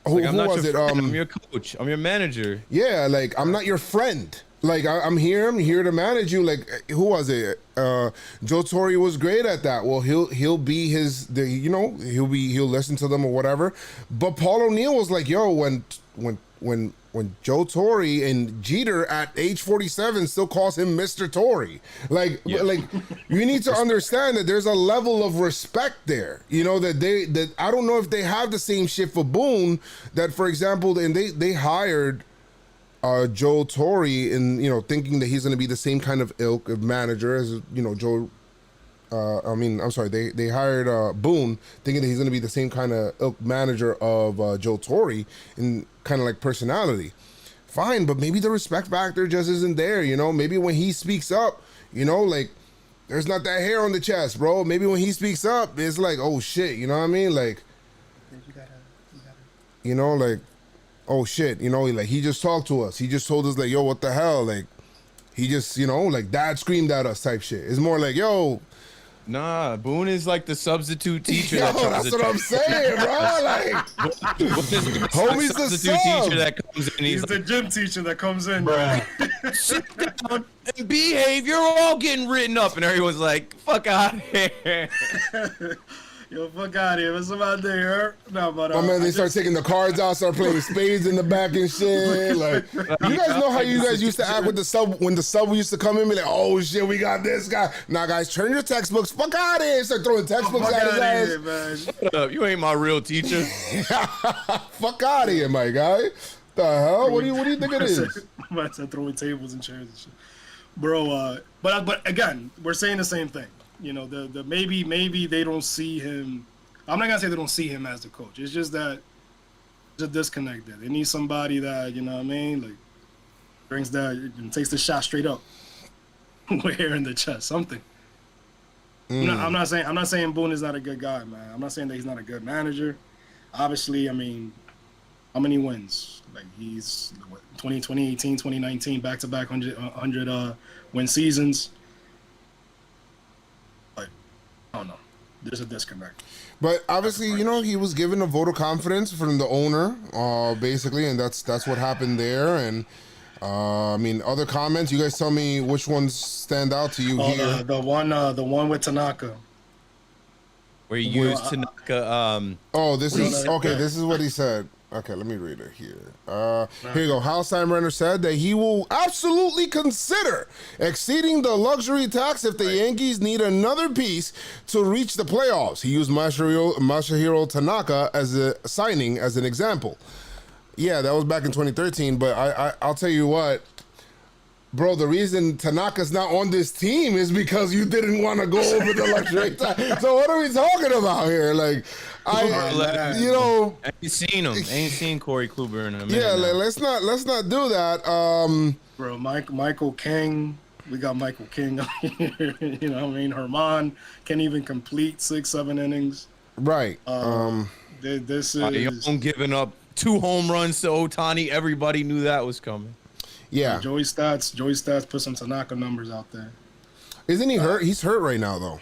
who was it? I'm your coach. I'm your manager. Yeah, like I'm not your friend. Like I'm here to manage you. Like who was it? Joe Torre was great at that. Well, he'll be he'll listen to them or whatever. But Paul O'Neill was like, yo, when Joe Torre and Jeter at age 47 still calls him Mr. Torre. Like you need to understand that there's a level of respect there. You know, that I don't know if they have the same shit for Boone, that for example, and they hired Joe Torre, and you know, thinking that he's going to be the same kind of ilk of manager as, you know, Joe. They hired Boone, thinking that he's going to be the same kind of ilk manager of Joe Torre in kind of like personality. Fine, but maybe the respect factor just isn't there. You know, maybe when he speaks up, you know, like There's not that hair on the chest, bro. Maybe when he speaks up, it's like, oh shit, you know what I mean? Like, you know, like, oh shit, you know, like he just talked to us. He just told us like, yo, what the hell? Like, he just, you know, like dad screamed at us type shit. It's more like, yo. Nah, Boone is like the substitute teacher. Yo, that's what I'm saying, bro. Like, homie's the substitute sub. teacher that comes in. He's He's the like, gym teacher that comes in, bro, sit down and behave. You're all getting written up, and everyone's like, "Fuck out of here." Yo, fuck out of here. What's about there? No, but My man, they start taking the cards out, start playing spades in the back and shit. Like, you guys know how you guys used to act with the sub when the sub used to come in and be like, oh shit, we got this guy. Now, guys, turn your textbooks. Fuck out of here. Start throwing textbooks at his ass. here, man. Shut up. You ain't my real teacher. Fuck out of here, my guy. The hell? What do you think it is? I'm about to throwing tables and chairs and shit, bro. But again, we're saying the same thing. You know, the maybe they don't see him. I'm not gonna say they don't see him as the coach. It's just that there's a disconnect there. They need somebody that, you know what I mean, like brings that and takes the shot straight up, with hair in the chest, something. I'm not saying Boone is not a good guy, man. I'm not saying that he's not a good manager. Obviously, I mean, how many wins? Like he's 2018, 2019, back-to-back 100 win seasons. I don't know. There's a disconnect. But obviously, you know, he was given a vote of confidence from the owner, basically, and that's what happened there. And I mean, other comments. You guys tell me which ones stand out to you here. The one with Tanaka. Where you used Tanaka. Oh, this is okay. This is what he said. Okay, let me read it here. Here you go. Hal Steinbrenner said that he will absolutely consider exceeding the luxury tax if the Yankees need another piece to reach the playoffs. He used Masahiro Tanaka as a signing as an example. Yeah, that was back in 2013, but I'll tell you what, bro, the reason Tanaka's not on this team is because you didn't want to go over the luxury tax. So what are we talking about here? Like, you know, I ain't seen him. I ain't seen Corey Kluber in a minute. Yeah, now. let's not do that. Bro, Michael King. We got Michael King up here. You know what I mean? Herman can't even complete 6-7 innings. Right. This is giving up 2 home runs to Ohtani. Everybody knew that was coming. Yeah. Joey Stats put some Tanaka numbers out there. Isn't he hurt? He's hurt right now though.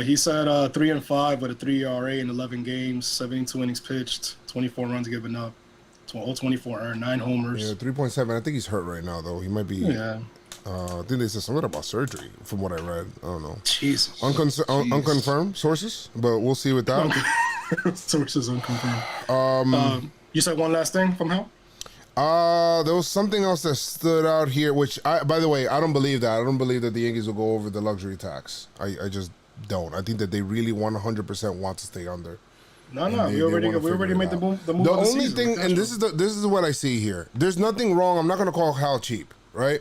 He said 3-5 with a 3 ERA in 11 games, 72 innings pitched, 24 runs given up, 24 earned, 9 homers. Yeah, 3.7. I think he's hurt right now though. He might be. Yeah. I think they said something about surgery from what I read. I don't know. Jesus. Unconfirmed sources, but we'll see with that. Sources unconfirmed. You said one last thing from Hal? There was something else that stood out here, which by the way, I don't believe that. I don't believe that the Yankees will go over the luxury tax. I just don't. I think that they really 100% want to stay under. No, we already made the move. The only thing, and this is what I see here. There's nothing wrong. I'm not gonna call Hal cheap, right?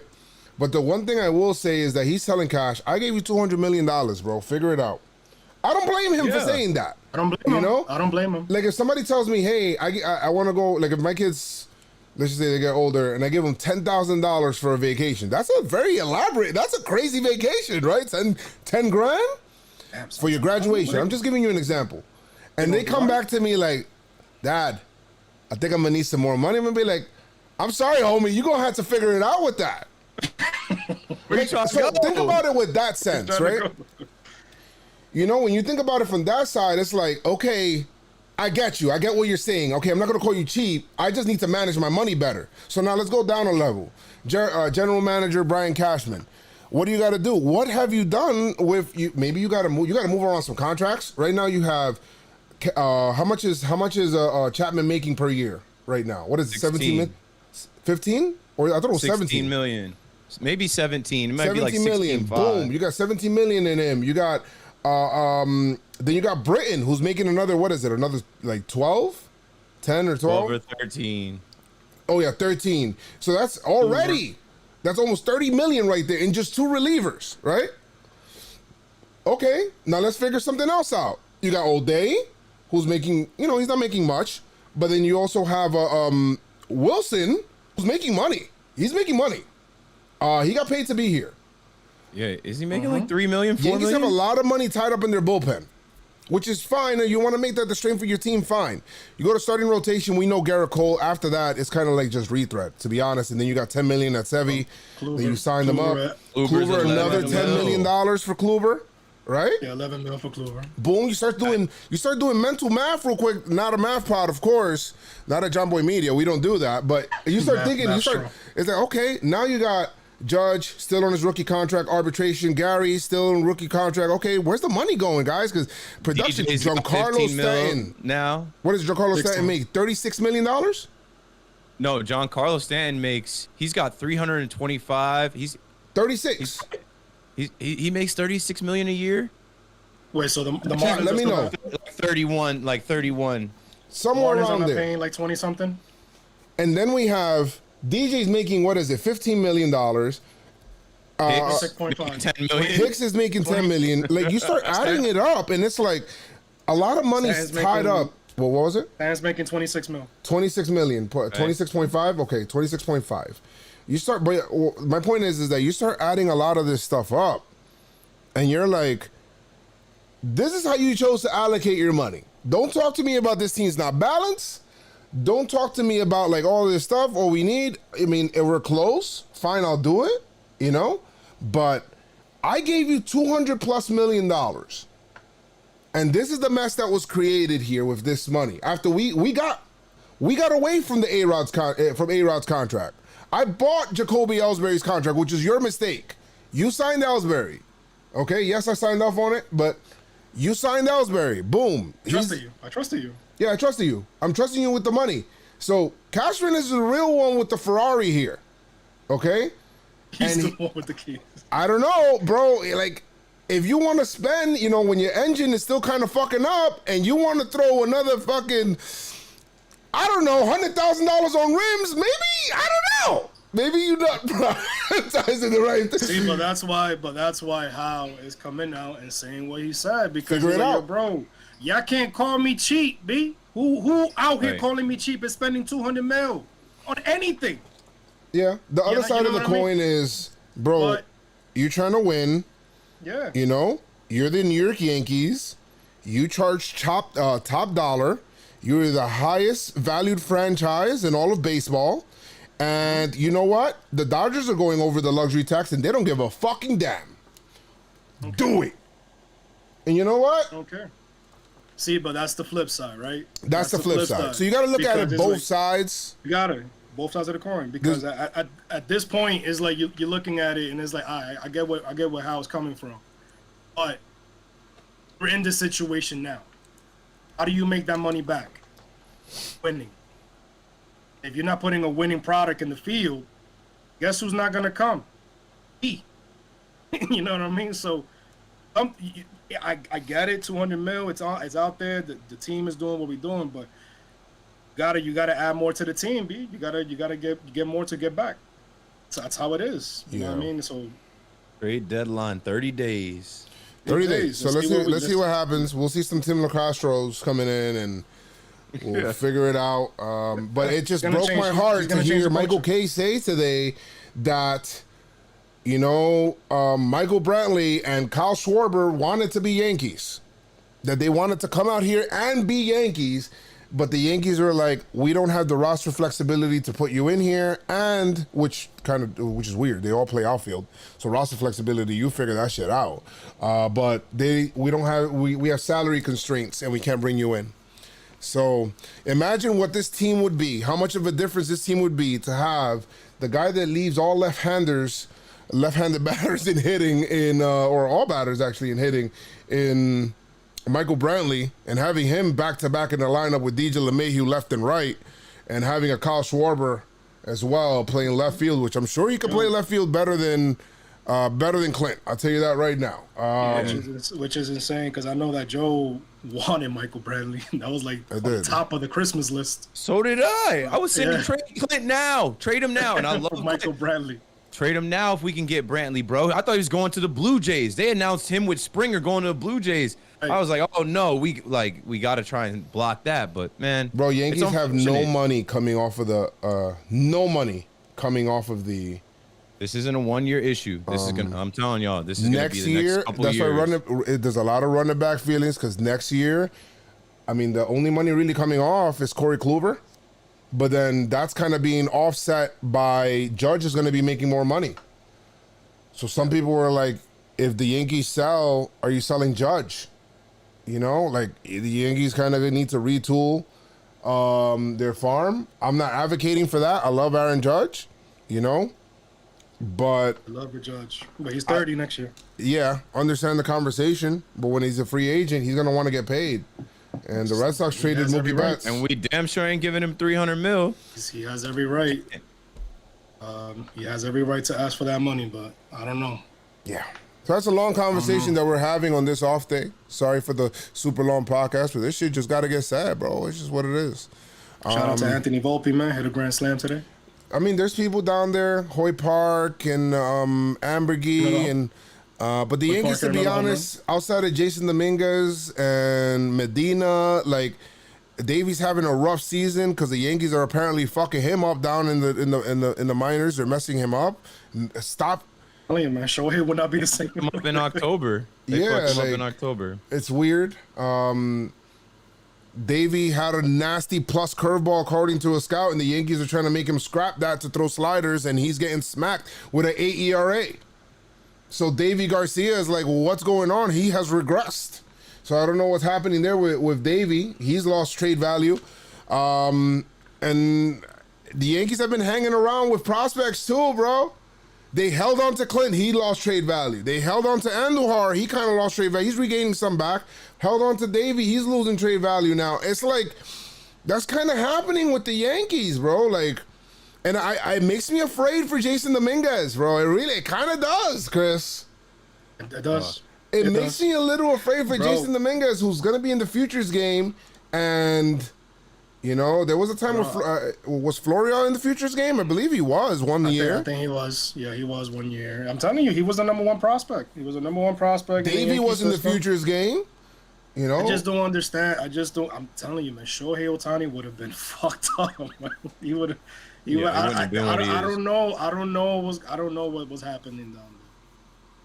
But the one thing I will say is that he's telling Cash, I gave you $200 million, bro. Figure it out. I don't blame him for saying that. I don't blame him. You know? I don't blame him. Like if somebody tells me, hey, I want to go, like if my kids, let's just say they get older, and I give them $10,000 for a vacation. That's a very elaborate, that's a crazy vacation, right? 10 grand for your graduation. I'm just giving you an example. And they come back to me like, Dad, I think I'm gonna need some more money. I'm gonna be like, I'm sorry, homie, you're gonna have to figure it out with that. Like, so think about it with that sense, right? You know, when you think about it from that side, it's like, okay, I get you. I get what you're saying. Okay, I'm not going to call you cheap. I just need to manage my money better. So now let's go down a level. General Manager Brian Cashman, what do you got to do? What have you done with you? Maybe you got to move. You got to move around some contracts. Right now, you have how much is Chapman making per year right now? What is it? 17, 15? Or I thought it was 17 million. Maybe 17. It might 17 be like million. Boom. You got 17 million in him. You got then you got Britain, who's making another, what is it? Another like 12? 10 or 12? Over 13. Oh yeah, 13. So that's already that's almost 30 million right there in just 2 relievers, right? Okay, now let's figure something else out. You got O'Day, who's making, you know, he's not making much, but then you also have Wilson, who's making money. He's making money. He got paid to be here. Yeah, is he making like 3 million, 4 Yankees million? have a lot of money tied up in their bullpen, which is fine. And you want to make that the strength for your team, fine. You go to starting rotation, we know Garrett Cole. After that, it's kind of like just retread, to be honest. And then you got $10 million at Sevy. Then you signed them up. Kluber, another $10 million for Kluber, right? Yeah, 11 mil for Kluber. Boom, you start doing mental math real quick. Not a math pod, of course. Not at JomboyMedia. We don't do that. But you start thinking, it's like, okay, now you got Judge still on his rookie contract, arbitration. Gary still on rookie contract. Okay, where's the money going, guys? Because production, Giancarlo Stanton. Now. What does Giancarlo Stanton make? $36 million? No, Giancarlo Stanton he's got 325. He's 36. He makes 36 million a year. Wait, so the Marlins let me know. Like 31. Somewhere Marlins around are there. paying like 20 something. And then we have DJ's making, what is it, $15 million. 6.5. 10 million. Hicks is making 10 million. Like, you start adding it up, and it's like a lot of money's tied up. Well, what was it? Stan's making 26 mil. 26 million. 26.5? Okay, 26.5. You start, but my point is that you start adding a lot of this stuff up, and you're like, this is how you chose to allocate your money. Don't talk to me about this team's not balanced. Don't talk to me about like all this stuff. All we need, I mean, if we're close, fine, I'll do it, you know? But I gave you $200+ million. And this is the mess that was created here with this money. After we got away from the A-Rod's contract. I bought Jacoby Ellsbury's contract, which is your mistake. You signed Ellsbury. Okay, yes, I signed off on it, but you signed Ellsbury. Boom. I trusted you. Yeah, I trusted you. I'm trusting you with the money. So Cashman is the real one with the Ferrari here. Okay? He's the one with the keys. I don't know, bro. Like, if you want to spend, you know, when your engine is still kind of fucking up and you want to throw another fucking, I don't know, $100,000 on rims, maybe, I don't know. Maybe you're not prioritizing the right thing. See, but that's why Hal is coming out and saying what he said, because Figure it like, out. yo, bro, y'all can't call me cheap, B. Who out here Right. calling me cheap and spending 200 mil on anything? Yeah, the other side you of know the what I mean? coin is, bro, But- you're trying to win. Yeah. You know, you're the New York Yankees. You charge top dollar. You're the highest valued franchise in all of baseball. And you know what? The Dodgers are going over the luxury tax, and they don't give a fucking damn. Okay. Do it. And you know what? Okay. See, but that's the flip side, right? That's the flip side. So you got to look at it Because both it's like, sides. You got it. Both sides of the coin. Because at this point, it's like you're looking at it, and it's like, I get where Hal's coming from. But we're in this situation now. How do you make that money back? Winning. If you're not putting a winning product in the field, guess who's not gonna come? He. You know what I mean? So, I get it. 200 mil. It's out there. The team is doing what we're doing, but you gotta add more to the team, B. You gotta get more to get back. So that's how it is. You know what I mean? So Trade deadline 30 days. 30 days. So let's see what happens. We'll see some Tim LaCastros coming in, and we'll figure it out. But it just broke my heart to hear Michael Kay say today that, you know, Michael Brantley and Kyle Schwarber wanted to be Yankees. That they wanted to come out here and be Yankees, but the Yankees were like, we don't have the roster flexibility to put you in here, and which is weird. They all play outfield, so roster flexibility, you figure that shit out. But we have salary constraints, and we can't bring you in. So imagine what this team would be, how much of a difference this team would be to have the guy that leaves all left-handed batters in hitting or all batters actually in hitting in Michael Brantley, and having him back-to-back in the lineup with DJ LeMahieu left and right, and having a Kyle Schwarber as well playing left field, which I'm sure he could play left field better than Clint. I'll tell you that right now. Which is insane, because I know that Joe wanted Michael Brantley. That was like on the top of the Christmas list. So did I. I was saying trade Clint now. Trade him now. And I love Michael Brantley. Trade him now if we can get Brantley, bro. I thought he was going to the Blue Jays. They announced him with Springer going to the Blue Jays. Hey. I was like, oh no, we got to try and block that. But man, bro, Yankees have no money coming off of the This isn't a 1 year issue. This is gonna. I'm telling y'all, this is gonna be the year, next couple that's years. why there's a lot of running back feelings because next year, I mean, the only money really coming off is Corey Kluber, but then that's kind of being offset by Judge is going to be making more money. So some people were like, if the Yankees sell, are you selling Judge? You know, like the Yankees kind of need to retool their farm. I'm not advocating for that. I love Aaron Judge, you know, but I love the Judge, but he's 30 next year. yeah, understand the conversation. But when he's a free agent, he's gonna want to get paid. And the Red Sox traded Mookie Betts. And we damn sure ain't giving him 300 mil. He has every right. He has every right to ask for that money, but I don't know. Yeah. So that's a long conversation that we're having on this off day. Sorry for the super long podcast, but this shit just got to get sad, bro. It's just what it is. Shout out to Anthony Volpe, man. Hit a grand slam today. I mean, there's people down there, Hoy Park and Ambergy, and but the Yankees, to be honest, outside of Jason Dominguez and Medina, like Davies having a rough season because the Yankees are apparently fucking him up down in the minors. They're messing him up. Stop. Oh yeah, man. Shohei would not be the same. Him up in October. They fucked him up in October. It's weird. Davey had a nasty plus curveball according to a scout, and the Yankees are trying to make him scrap that to throw sliders, and he's getting smacked with an 8 ERA. So Davey Garcia is like, well, what's going on? He has regressed. So I don't know what's happening there with Davey. He's lost trade value. And the Yankees have been hanging around with prospects too, bro. They held on to Clinton. He lost trade value. They held on to Andujar. He kind of lost trade value. He's regaining some back. Held on to Davey. He's losing trade value now. It's like, that's kind of happening with the Yankees, bro. Like, and it makes me afraid for Jason Dominguez, bro. It kind of does, Chris. It does. It makes me a little afraid for Jason Dominguez, who's going to be in the futures game. And, you know, there was a time where, was Florial in the futures game? I believe he was one year. I think he was. Yeah, he was 1 year. I'm telling you, he was the number one prospect. He was the number one prospect. Davey was in the futures game. You know? I just don't understand. I'm telling you, man, Shohei Ohtani would have been fucked up. He would have. I don't know. I don't know what was happening down there.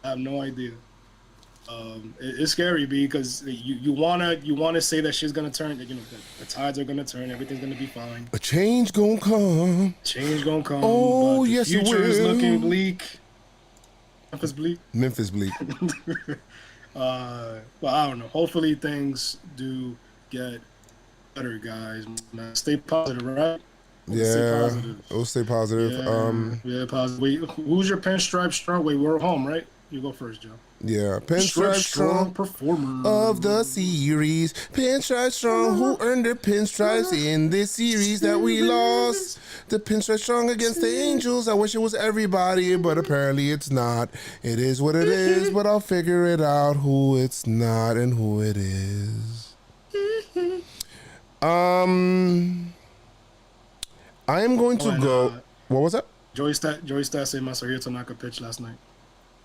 I have no idea. It's scary because you wanna say that shit's gonna turn. You know, the tides are gonna turn. Everything's gonna be fine. A change gonna come. Change gonna come. Oh, but the yes, it future is will. looking bleak. Memphis bleak. Well, I don't know. Hopefully things do get better, guys. Man, stay positive, right? We'll stay positive. Yeah, positive. Wait, who's your Pinstripestrong? Wait, we're home, right? You go first, Joe. Yeah, Pinstripestrong performer of the series. Pinstripestrong, who earned their pinstripes in this series that we lost. The Pinstripestrong against the Angels. I wish it was everybody, but apparently it's not. It is what it is, but I'll figure it out who it's not and who it is. I am going to go. What was that? Joey Stat said Masahiro Tanaka pitched last night.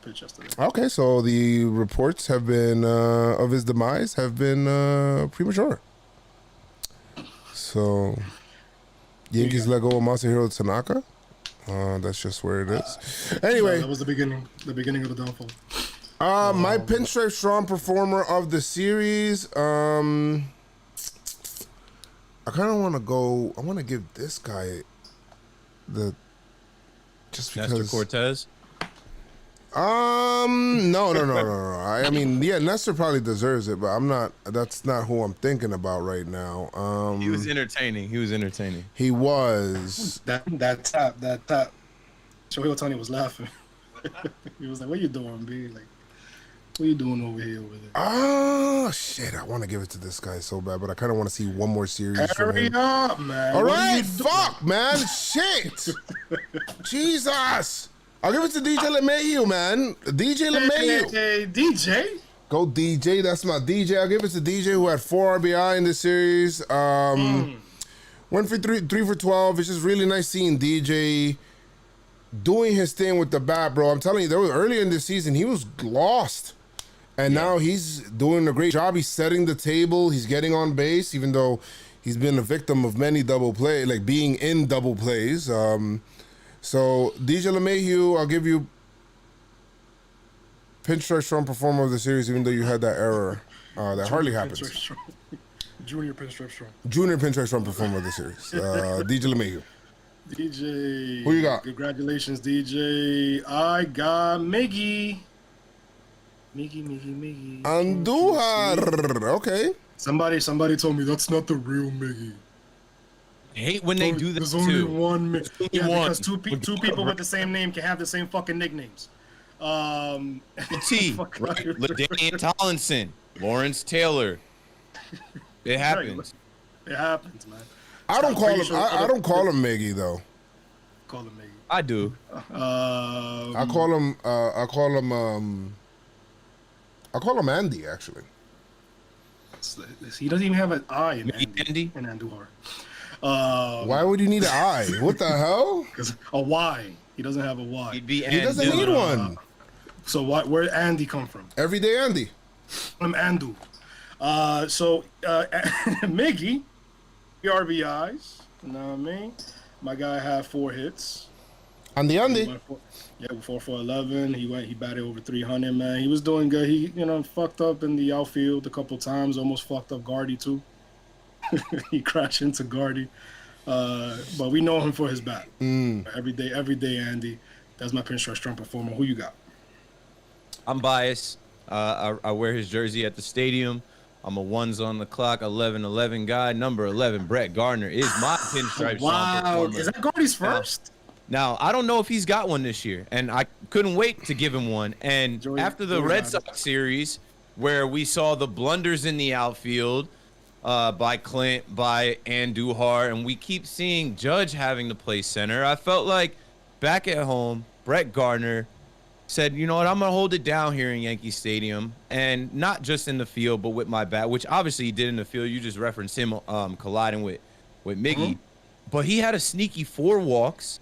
Pitched yesterday. Okay, so the reports have been of his demise have been premature. So Yankees let go of Masahiro Tanaka. That's just where it is. Anyway, that was the beginning of the downfall. My Pinstripestrong performer of the series. I kind of want to go. I want to give this guy just because. Nestor Cortez. No. I mean, yeah, Nestor probably deserves it, but I'm not. That's not who I'm thinking about right now. He was entertaining. He was. He was. That tap. Shohei Ohtani was laughing. He was like, "What you doing, B? Like, what you doing over there?" Oh shit! I want to give it to this guy so bad, but I kind of want to see one more series from Hurry him. up, man! All right, fuck, man, shit, Jesus! I'll give it to DJ LeMahieu, man. DJ LeMahieu. Hey, DJ. Go DJ. That's my DJ. I'll give it to DJ, who had 4 RBI in this series. Went for three for 12. It's just really nice seeing DJ doing his thing with the bat, bro. I'm telling you, there was earlier in this season he was lost, and now he's doing a great job. He's setting the table. He's getting on base, even though he's been a victim of many double play, like being in double plays. So DJ LeMahieu, I'll give you Pinstripestrong Performer of the Series, even though you had that error. That hardly happens. Junior Pinstripestrong. Junior Pinstripestrong Performer of the Series. DJ LeMahieu. DJ. Who you got? Congratulations, DJ. I got Miggy. Miggy. Andujar. Okay. Somebody told me that's not the real Miggy. I hate when they do this There's only too. one Miggy. Yeah, one. because two people with the same name can have the same fucking nicknames. T, right? LaDainian Tomlinson, Lawrence Taylor. It happens. It happens, man. I don't call him. sure I don't call him Miggy though. Call him Miggy. I do. I call him. I call him Andy actually. He doesn't even have an I in Andy? In Andujar. Why would you need an I? What the hell? Because a Y. He doesn't have a Y. He'd be He doesn't Andy. need one. So where Andy come from? Everyday Andy. I'm Andu. Miggy, 3 RBIs. You know what I mean? My guy had 4 hits. Andy. Yeah, 4 for 11. He batted over 300, man. He was doing good. He, fucked up in the outfield a couple times. Almost fucked up Gardy too. He crashed into Gardy. But we know him for his bat. Every day, Andy. That's my Pinstripestrong Performer. Who you got? I'm biased. I wear his jersey at the stadium. I'm a ones on the clock, 11-11 guy. Number 11, Brett Gardner, is my Pinstripestrong Performer. Is that Gardy's first? Now, I don't know if he's got one this year, and I couldn't wait to give him one. And after the Red Sox series, where we saw the blunders in the outfield by Clint, by Andujar, and we keep seeing Judge having to play center, I felt like back at home, Brett Gardner said, you know what, I'm going to hold it down here in Yankee Stadium, and not just in the field, but with my bat, which obviously he did in the field. You just referenced him colliding with Miggy. But he had a sneaky 4 walks,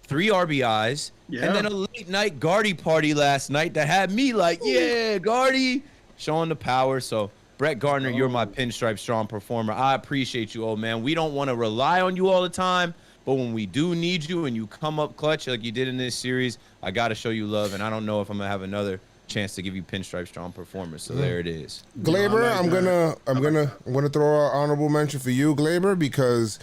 3 RBIs, and then a late night Gardy party last night that had me like, yeah, Gardy, showing the power. So, Brett Gardner, you're my Pinstripestrong Performer. I appreciate you, old man. We don't want to rely on you all the time, but when we do need you and you come up clutch like you did in this series, I got to show you love, and I don't know if I'm going to have another chance to give you Pinstripestrong Performer. So there it is. Glaber, I'm gonna throw an honorable mention for you, Glaber, because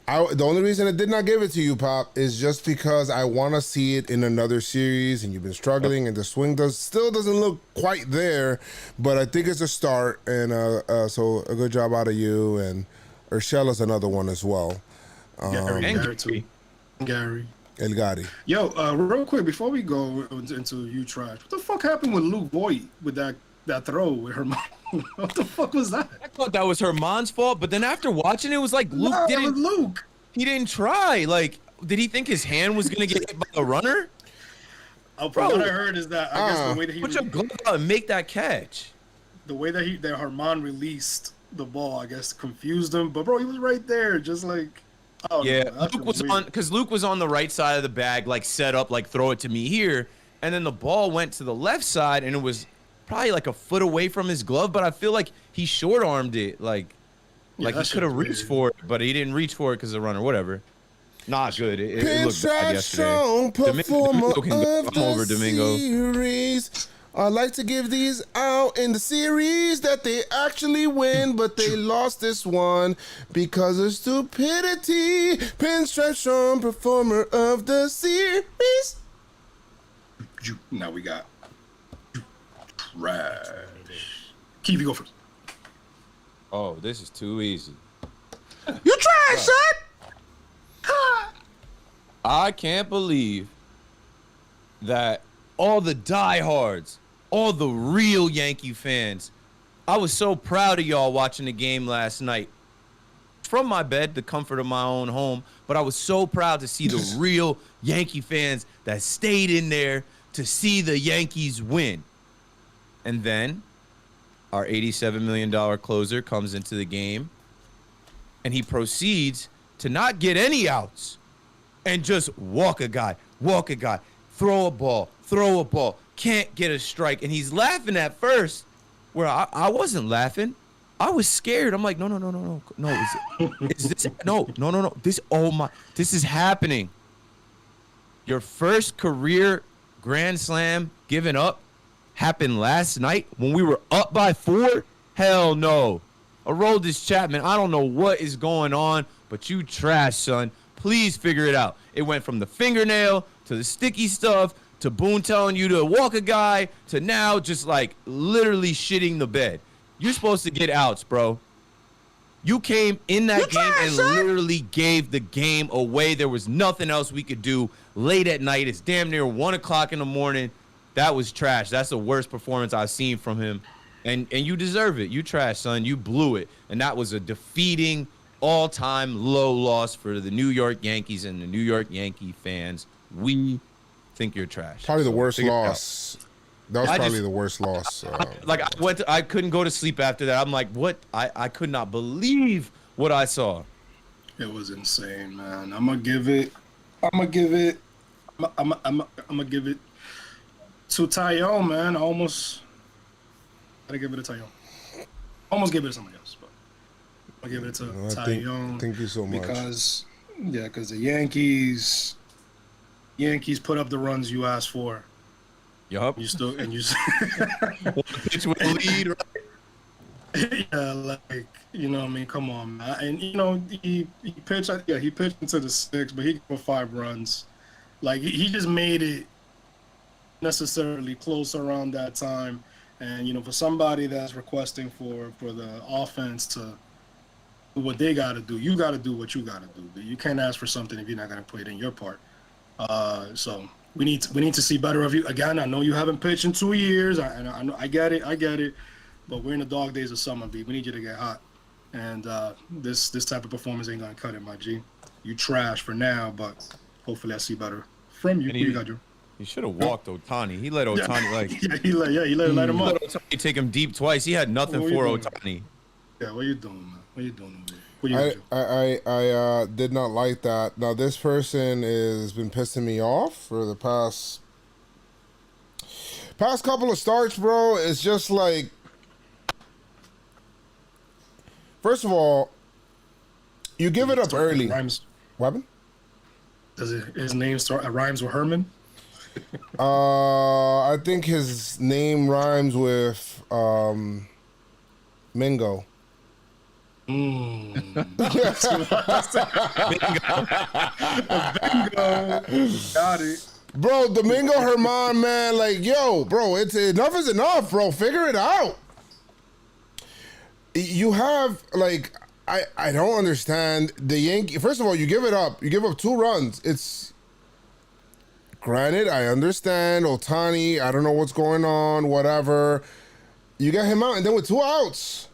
the only reason I did not give it to you, Pop, is just because I want to see it in another series, and you've been struggling, and the swing still doesn't look quite there, but I think it's a start, and so a good job out of you, and Urshela's another one as well. Gary too. Gary. El Gary. Yo, real quick before we go into you trash, what the fuck happened with Luke Voigt with that throw with her mom? What the fuck was that? I thought that was Herman's fault, but then after watching it, was like Luke he didn't try. Like, did he think his hand was gonna get hit by the runner? What I heard is that I guess the way that he put your glove out and make that catch. The way that Herman released the ball, I guess, confused him. But bro, he was right there, just like. Luke was on because Luke was on the right side of the bag, like set up, like throw it to me here, and then the ball went to the left side, and it was probably like a foot away from his glove, but I feel like he short armed it, like he could have reached for it, but he didn't reach for it because of the runner, whatever. Not good. It looked bad yesterday. Domingo can go. I'm over Domingo. Series. I like to give these out in the series that they actually win, but they lost this one because of stupidity. Pinstripestrong Performer of the Series. Now we got trash. Keith, you go first. Oh, this is too easy. You trash, son! I can't believe that all the diehards, all the real Yankee fans, I was so proud of y'all watching the game last night. From my bed, the comfort of my own home, but I was so proud to see the real Yankee fans that stayed in there to see the Yankees win. And then our $87 million closer comes into the game, and he proceeds to not get any outs and just walk a guy, throw a ball, can't get a strike. And he's laughing at first, where I wasn't laughing. I was scared. I'm like, no. Is this, no. This is happening. Your first career grand slam given up happened last night when we were up by 4? Hell no. Aroldis Chapman, I don't know what is going on, but you trash, son. Please figure it out. It went from the fingernail to the sticky stuff to Boone telling you to walk a guy to now just like literally shitting the bed. You're supposed to get outs, bro. You came in that game and literally gave the game away. There was nothing else we could do. Late at night, it's damn near 1 o'clock in the morning. That was trash. That's the worst performance I've seen from him. And you deserve it. You trash, son. You blew it. And that was a defeating all-time low loss for the New York Yankees and the New York Yankee fans. We think you're trash. Probably the worst loss. That was probably the worst loss. I couldn't go to sleep after that. I'm like, what? I could not believe what I saw. It was insane, man. I'm gonna give it to Tyone, man. I almost gotta give it to Tyone. Almost give it to somebody else, but I'll give it to Tyone. Thank you so much. Because the Yankees put up the runs you asked for. Yup. You still pitch with the lead, right? Yeah, like, you know what I mean? Come on, man. And, you know, he pitched into the 6th, but he gave 5 runs. Like, he just made it necessarily close around that time. And, you know, for somebody that's requesting for the offense to do what they got to do, you got to do what you got to do. You can't ask for something if you're not going to put it in your part. So we need to see better of you. Again, I know you haven't pitched in 2 years. I get it. But we're in the dog days of summer, B. We need you to get hot. And this type of performance ain't gonna cut it, my G. You trash for now, but hopefully I see better from you. You got you. He should have walked Ohtani. He let Ohtani he let him light him up. Ohtani take him deep twice. He had nothing for Ohtani. Yeah, what you doing, man? What you doing? I did not like that. Now this person has been pissing me off for the past couple of starts, bro. It's just like, first of all, you give it up early. Rhymes. What happened? Does his name rhymes with Herman? I think his name rhymes with Mingo. Bingo. Got it. Bro, Domingo Herman, man, like, yo, bro, it's enough is enough, bro. Figure it out. You have, like, I don't understand the Yankee. First of all, you give it up. You give up 2 runs. It's, granted, I understand Ohtani. I don't know what's going on, whatever. You get him out, and then with 2 outs,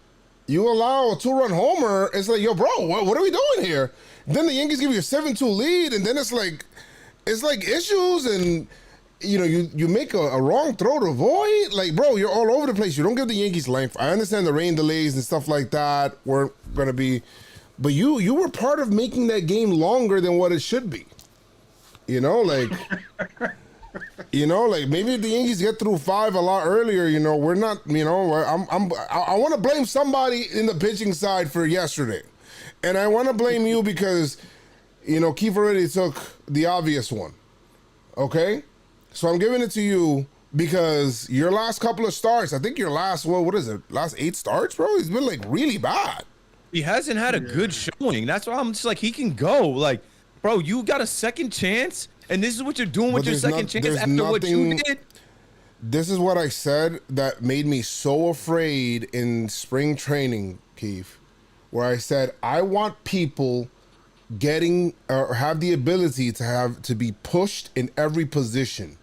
you allow a 2-run homer. It's like, yo, bro, what are we doing here? Then the Yankees give you a 7-2 lead, and then it's like issues, and you know, you make a wrong throw to Void. Like, bro, you're all over the place. You don't give the Yankees length. I understand the rain delays and stuff like that weren't gonna be, but you were part of making that game longer than what it should be. You know, like, maybe if the Yankees get through 5 a lot earlier, you know, we're not, you know, I want to blame somebody in the pitching side for yesterday, and I want to blame you because, you know, Keith already took the obvious one. Okay, so I'm giving it to you because your last couple of starts, I think your last, last 8 starts, bro, he's been like really bad. He hasn't had a good showing. That's why I'm just like, he can go. Like, bro, you got a second chance, and this is what you're doing with your second chance after what you did. This is what I said that made me so afraid in spring training, Keith, where I said, I want people getting or have the ability to be pushed in every position.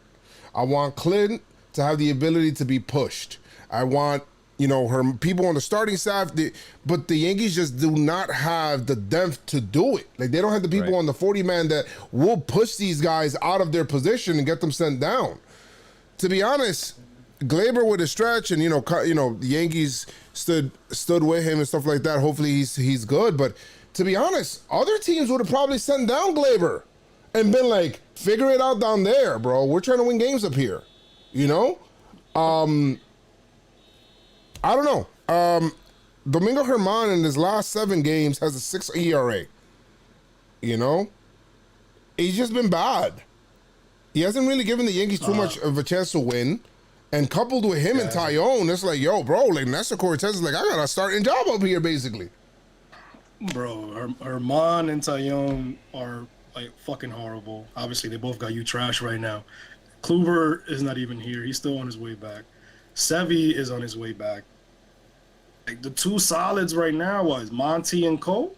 I want Clint to have the ability to be pushed. I want, you know, her people on the starting staff, but the Yankees just do not have the depth to do it. Like, they don't have the people on the 40-man that will push these guys out of their position and get them sent down. To be honest, Glaber with a stretch, and you know, the Yankees stood with him and stuff like that. Hopefully he's good, but to be honest, other teams would have probably sent down Glaber and been like, figure it out down there, bro. We're trying to win games up here, you know? I don't know. Domingo Germán in his last 7 games has a 6 ERA. You know? He's just been bad. He hasn't really given the Yankees too much of a chance to win. And coupled with him and Tyone, it's like, yo, bro, like Nestor Cortez is like, I got a starting job up here, basically. Bro, Herman and Tyone are like fucking horrible. Obviously, they both got you trash right now. Kluber is not even here. He's still on his way back. Sevy is on his way back. Like the two solids right now was Monty and Cole.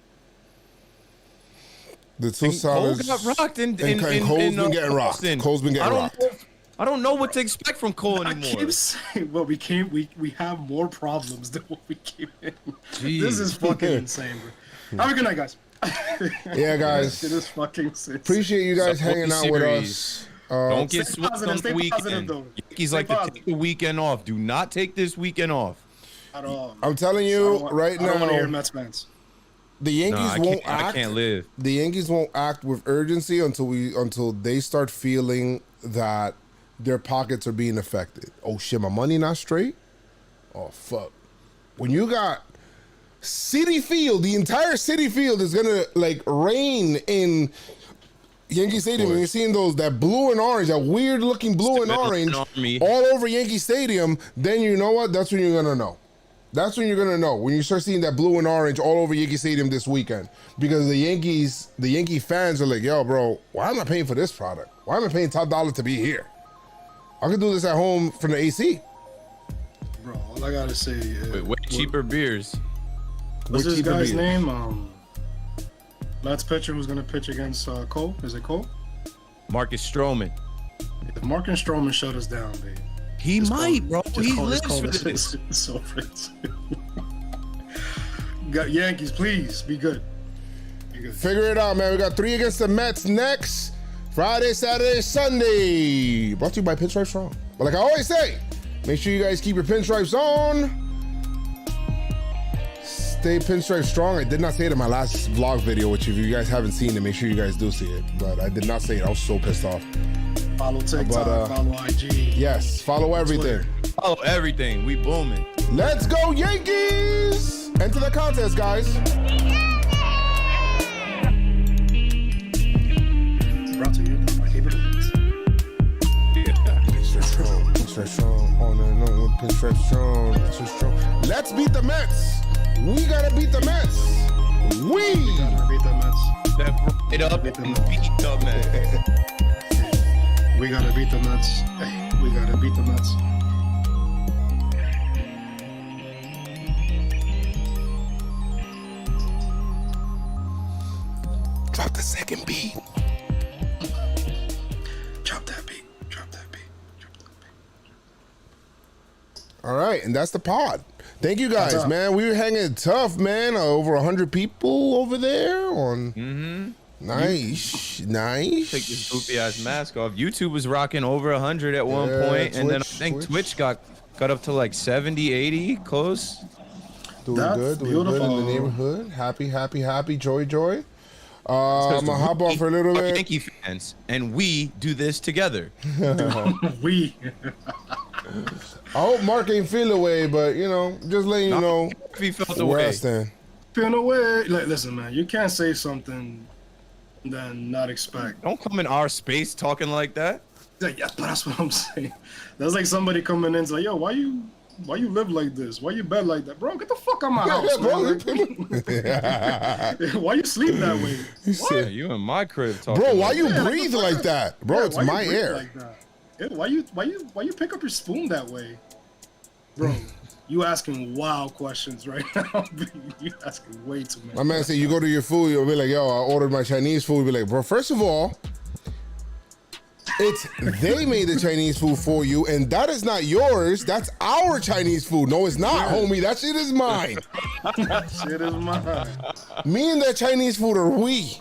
The two solids. Cole got rocked and Cole's been getting rocked. Cole's been getting rocked. I don't know what to expect from Cole anymore. I keep saying, well, we have more problems than what we came in. Jeez. This is fucking insane, bro. Have a good night, guys. Yeah, guys. It is fucking insane. Appreciate you guys hanging out with us. Don't get swept on the weekend. Yankees like to take the weekend off. Do not take this weekend off. At all. I'm telling you right now. I don't want to hear Mets fans. The Yankees won't act. I can't live. The Yankees won't act with urgency until they start feeling that their pockets are being affected. Oh shit, my money not straight? Oh fuck. When you got Citi Field, the entire Citi Field is gonna like rain in Yankee Stadium, and you're seeing that blue and orange, that weird looking blue and orange all over Yankee Stadium, then you know what? That's when you're gonna know. That's when you're gonna know, when you start seeing that blue and orange all over Yankee Stadium this weekend. Because the Yankee fans are like, yo, bro, why am I paying for this product? Why am I paying top dollar to be here? I could do this at home from the AC. Bro, all I gotta say is... Way cheaper beers. What's this guy's name? Mets pitcher who's gonna pitch against Cole? Is it Cole? Marcus Stroman. If Marcus Stroman shut us down, babe. He might, bro. He lives for this. So got Yankees, please be good. Be good. Figure it out, man. We got 3 against the Mets next. Friday, Saturday, Sunday. Brought to you by PinstripeStong. But like I always say, make sure you guys keep your pinstripes on. Stay pinstripe strong. I did not say it in my last vlog video, which if you guys haven't seen it, make sure you guys do see it. But I did not say it. I was so pissed off. Follow TikTok, follow IG. Yes, follow everything. Follow everything. We booming. Let's go, Yankees! Enter the contest, guys. Brought to you by capabilities. PinstripeStong. On and on with PinstripeStong. Let's beat the Mets. We gotta beat the Mets. We gotta beat the Mets. Step right up and beat the Mets. We gotta beat the Mets. We gotta beat the Mets. Drop the second beat. Drop that beat. Drop that beat. Drop that beat. All right, and that's the pod. Thank you guys, man. We were hanging tough, man. Over 100 people over there on. Nice. Take this goofy ass mask off. YouTube was rocking over 100 at one point, and then I think Twitch got up to like 70, 80, close. Doing good in the neighborhood. Happy, joy. I'm gonna hop off for a little bit. Yankee fans, and we do this together. We. I hope Mark ain't feel away, but you know, just letting you know if he felt where away. I stand. Feeling away. Like, listen, man, you can't say something then not expect. Don't come in our space talking like that. Yeah, but that's what I'm saying. That's like somebody coming in and like, yo, why you live like this? Why you bed like that? Bro, get the fuck out of my house, bro. Why you sleep that way? What? You in my crib talking. Bro, why you breathe like that? Bro, it's my air. Like that? Yeah, why you pick up your spoon that way? Bro, you asking wild questions right now. You asking way too many. My man said you go to your food, you'll be like, yo, I ordered my Chinese food. You'll be like, bro, first of all, they made the Chinese food for you, and that is not yours. That's our Chinese food. No, it's not, homie. That shit is mine. That shit is mine. Me and that Chinese food are we.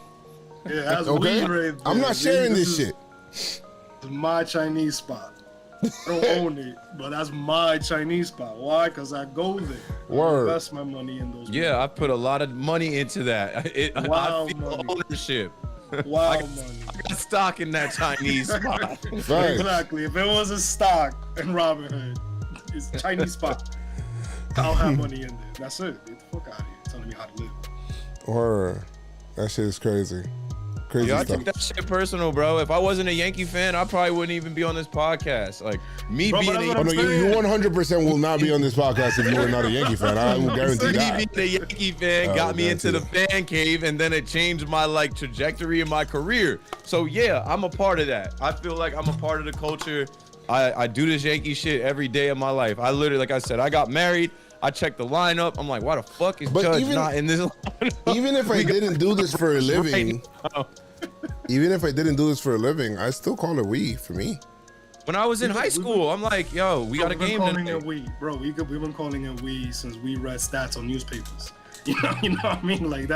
Yeah, that's okay? Right. I'm not sharing this shit. It's my Chinese spot. I don't own it, but that's my Chinese spot. Why? Because I go there. Word. I invest my money in those. Yeah, I put a lot of money into that. I feel ownership. Wow, money. I got stock in that Chinese spot. Right. Exactly. If it was a stock in Robinhood, it's a Chinese spot. I'll have money in there. That's it. Get the fuck out of here. Telling me how to live. Word. That shit is crazy. Crazy Yeah, I stuff. take that shit personal, bro. If I wasn't a Yankee fan, I probably wouldn't even be on this podcast. Like me Bro, being but a that's Oh no, you 100% will not be on this podcast if you were not a Yankee fan. I will guarantee me that. being a Yankee fan got me into the fan cave, and then it changed my like trajectory in my career. So yeah, I'm a part of that. I feel like I'm a part of the culture. I do this Yankee shit every day of my life. I literally, like I said, I got married. I checked the lineup. I'm like, why the fuck is Judge not in this lineup? Even if I didn't do this for a living, even if I didn't do this for a living, I still call it we for me. When I was in high school, I'm like, yo, we got a game tonight. We've been calling it we since we read stats on newspapers. You know what I mean? Like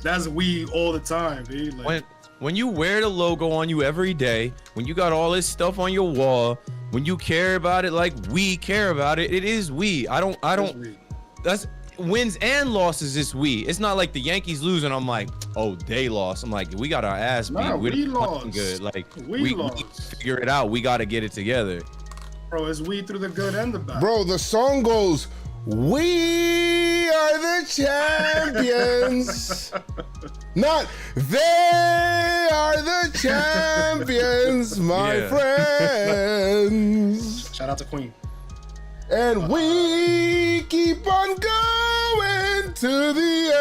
that's we all the time, dude. Like, when you wear the logo on you every day, when you got all this stuff on your wall, when you care about it like we care about it, it is we. I don't. That's wins and losses is we. It's not like the Yankees lose and I'm like, oh, they lost. I'm like, we got our ass beat. Nah, We're we fucking lost. good. Like We we lost. figure it out. We got to get it together. bro, it's we through the good and the bad. Bro, the song goes, "We are the champions." Not they are the champions, my Yeah. friends. Shout out to Queen. And we keep on going to the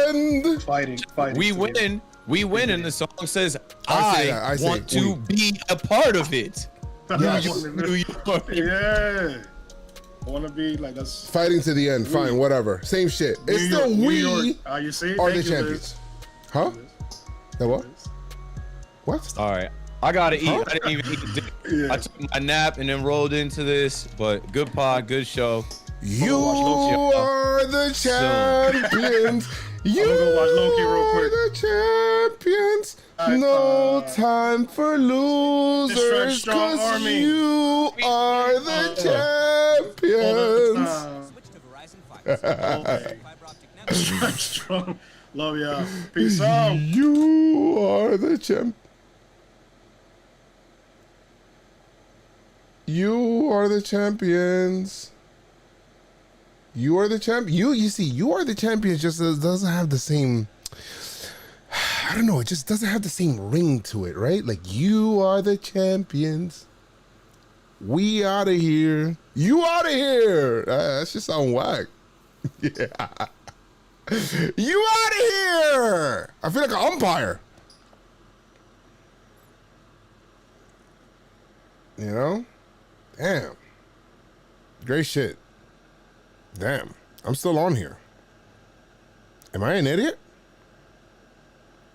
end. Fighting. We win, and the song says, I say that, I say want to we. be a part of it. Yes. New York. Yeah. I want to be like that's. Fighting to the end. Fine, whatever. Same shit. It's still New we York. You see? are Thank the you, champions. Huh? The what? What? All right. I gotta eat. I didn't even eat the dick. Yeah. I took my nap and then rolled into this, but good pod, good show. You watch Loki. are the champions. You I'm gonna go watch Loki real are quick. the champions. Alright, No time for losers, Pinstripestrong 'cause Army. you are the champions. Strong. Love y'all. Peace out. You are the champ. You are the champions. You are the champ. You see, you are the champions. Just doesn't have the same. I don't know. It just doesn't have the same ring to it, right? Like you are the champions. We out of here. You out of here. That should sound whack. Yeah. You out of here. I feel like an umpire. You know? Damn. Great shit. Damn. I'm still on here. Am I an idiot?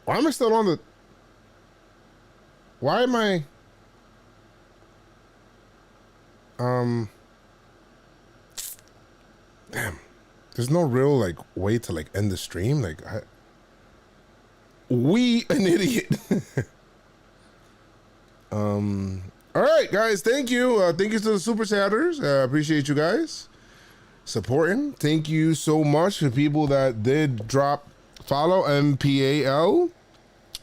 Why am I still on the... Why am I... Damn. There's no real, like, way to, like, end the stream. Like, we an idiot. All right, guys. Thank you. Thank you to the super chatters. Appreciate you guys supporting. Thank you so much to people that did drop follow MPAL.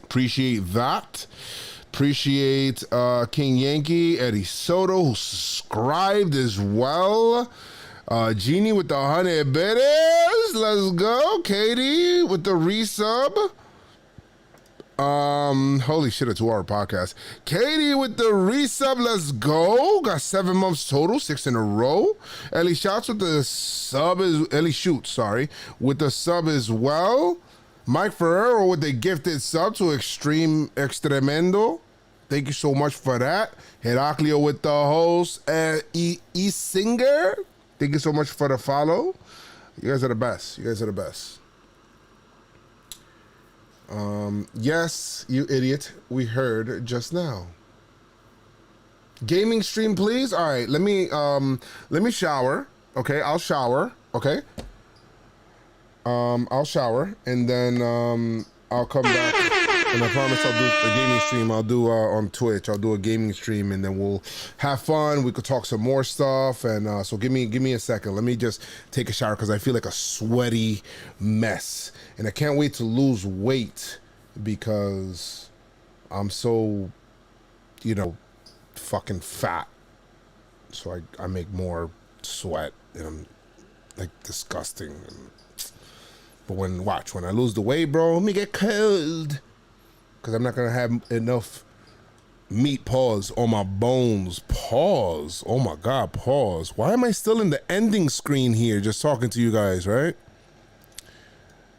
Appreciate that. Appreciate King Yankee, Eddie Soto, who subscribed as well. Jeannie with the 100 bitters. Let's go. Katie with the resub. Holy shit, a 2-hour podcast. Katie with the resub, let's go. Got 7 months total, 6 in a row. Ellie Shoots with the sub with the sub as well. Mike Ferrero with the gifted sub to Extremendo. Thank you so much for that. Heraclio with the host, Singer. Thank you so much for the follow. You guys are the best. Yes, you idiot. We heard just now. Gaming stream, please. All right, let me shower. Okay, I'll shower. Okay. I'll shower and then I'll come back and I promise I'll do a gaming stream. I'll do on Twitch. I'll do a gaming stream and then we'll have fun. We could talk some more stuff and so give me a second. Let me just take a shower because I feel like a sweaty mess. And I can't wait to lose weight because I'm so, fucking fat. So I make more sweat and I'm like disgusting. But when I lose the weight, bro, me get cold. because I'm not gonna have enough meat, pause, on my bones, pause. Oh my God, pause. Why am I still in the ending screen here just talking to you guys, right?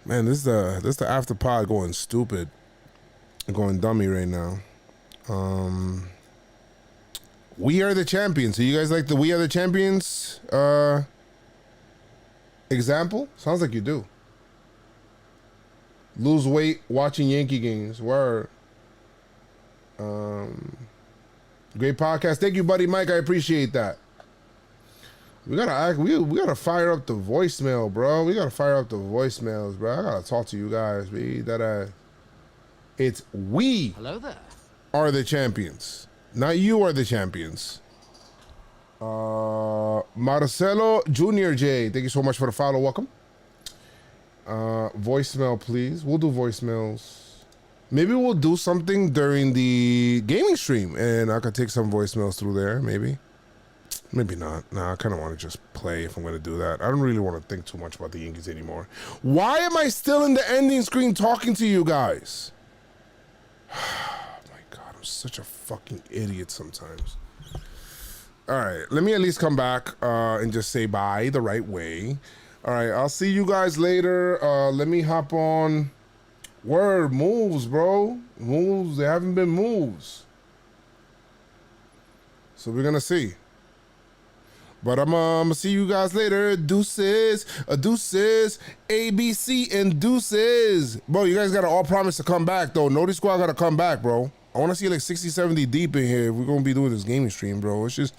Man, this is the after pod going stupid. Going dummy right now. We are the champions. So you guys like the We Are the Champions example? Sounds like you do. Lose weight watching Yankee games. Word. Great podcast. Thank you, buddy Mike. I appreciate that. We gotta fire up the voicemail, bro. We gotta fire up the voicemails, bro. I gotta talk to you guys, be that it's we Hello there. are the champions. Not you are the champions. Marcelo Junior J, thank you so much for the follow. Welcome. Voicemail, please. We'll do voicemails. Maybe we'll do something during the gaming stream and I could take some voicemails through there, maybe. Maybe not. Nah, I kind of want to just play if I'm going to do that. I don't really want to think too much about the Yankees anymore. Why am I still in the ending screen talking to you guys? Oh my God, I'm such a fucking idiot sometimes. All right, let me at least come back and just say bye the right way. All right, I'll see you guys later. Let me hop on. Word, moves, bro. Moves, there haven't been moves. So we're going to see. But I'm gonna see you guys later. Deuces, deuces, ABC, and deuces. Bro, you guys gotta all promise to come back, though. Notice Squad gotta come back, bro. I wanna see like 60, 70 deep in here if we're gonna be doing this gaming stream, bro. Let's just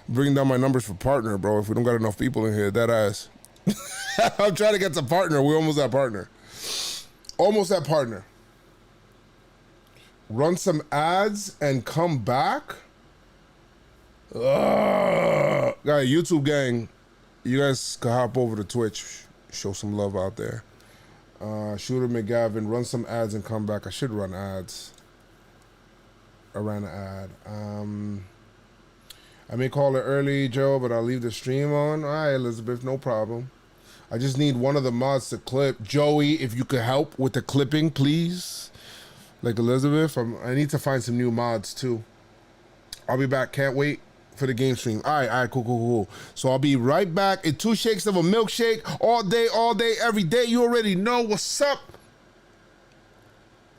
bring down my numbers for partner, bro. If we don't got enough people in here, that ass. I'm trying to get to partner. We're almost at partner. Almost at partner. Run some ads and come back. Guys, YouTube gang, you guys can hop over to Twitch, show some love out there. Shooter McGavin, run some ads and come back. I should run ads. I ran an ad. I may call it early, Joe, but I'll leave the stream on. All right, Elizabeth, no problem. I just need one of the mods to clip. Joey, if you could help with the clipping, please. Like Elizabeth, I need to find some new mods too. I'll be back. Can't wait for the game stream. All right, cool. So I'll be right back in 2 shakes of a milkshake all day, every day. You already know what's up.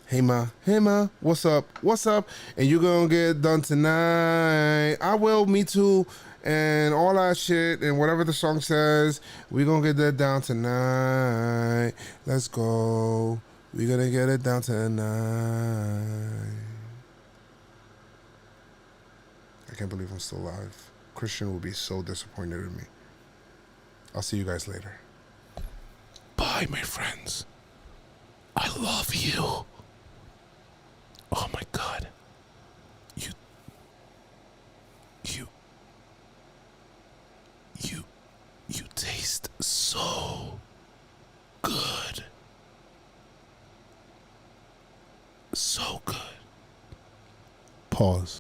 Hey ma, what's up? And you gonna get done tonight. I will, me too. And all that shit and whatever the song says, we gonna get that down tonight. Let's go. We gonna get it down tonight. I can't believe I'm still alive. Christian will be so disappointed in me. I'll see you guys later. Bye, my friends. I love you. Oh my God. You taste so good. So good. Pause.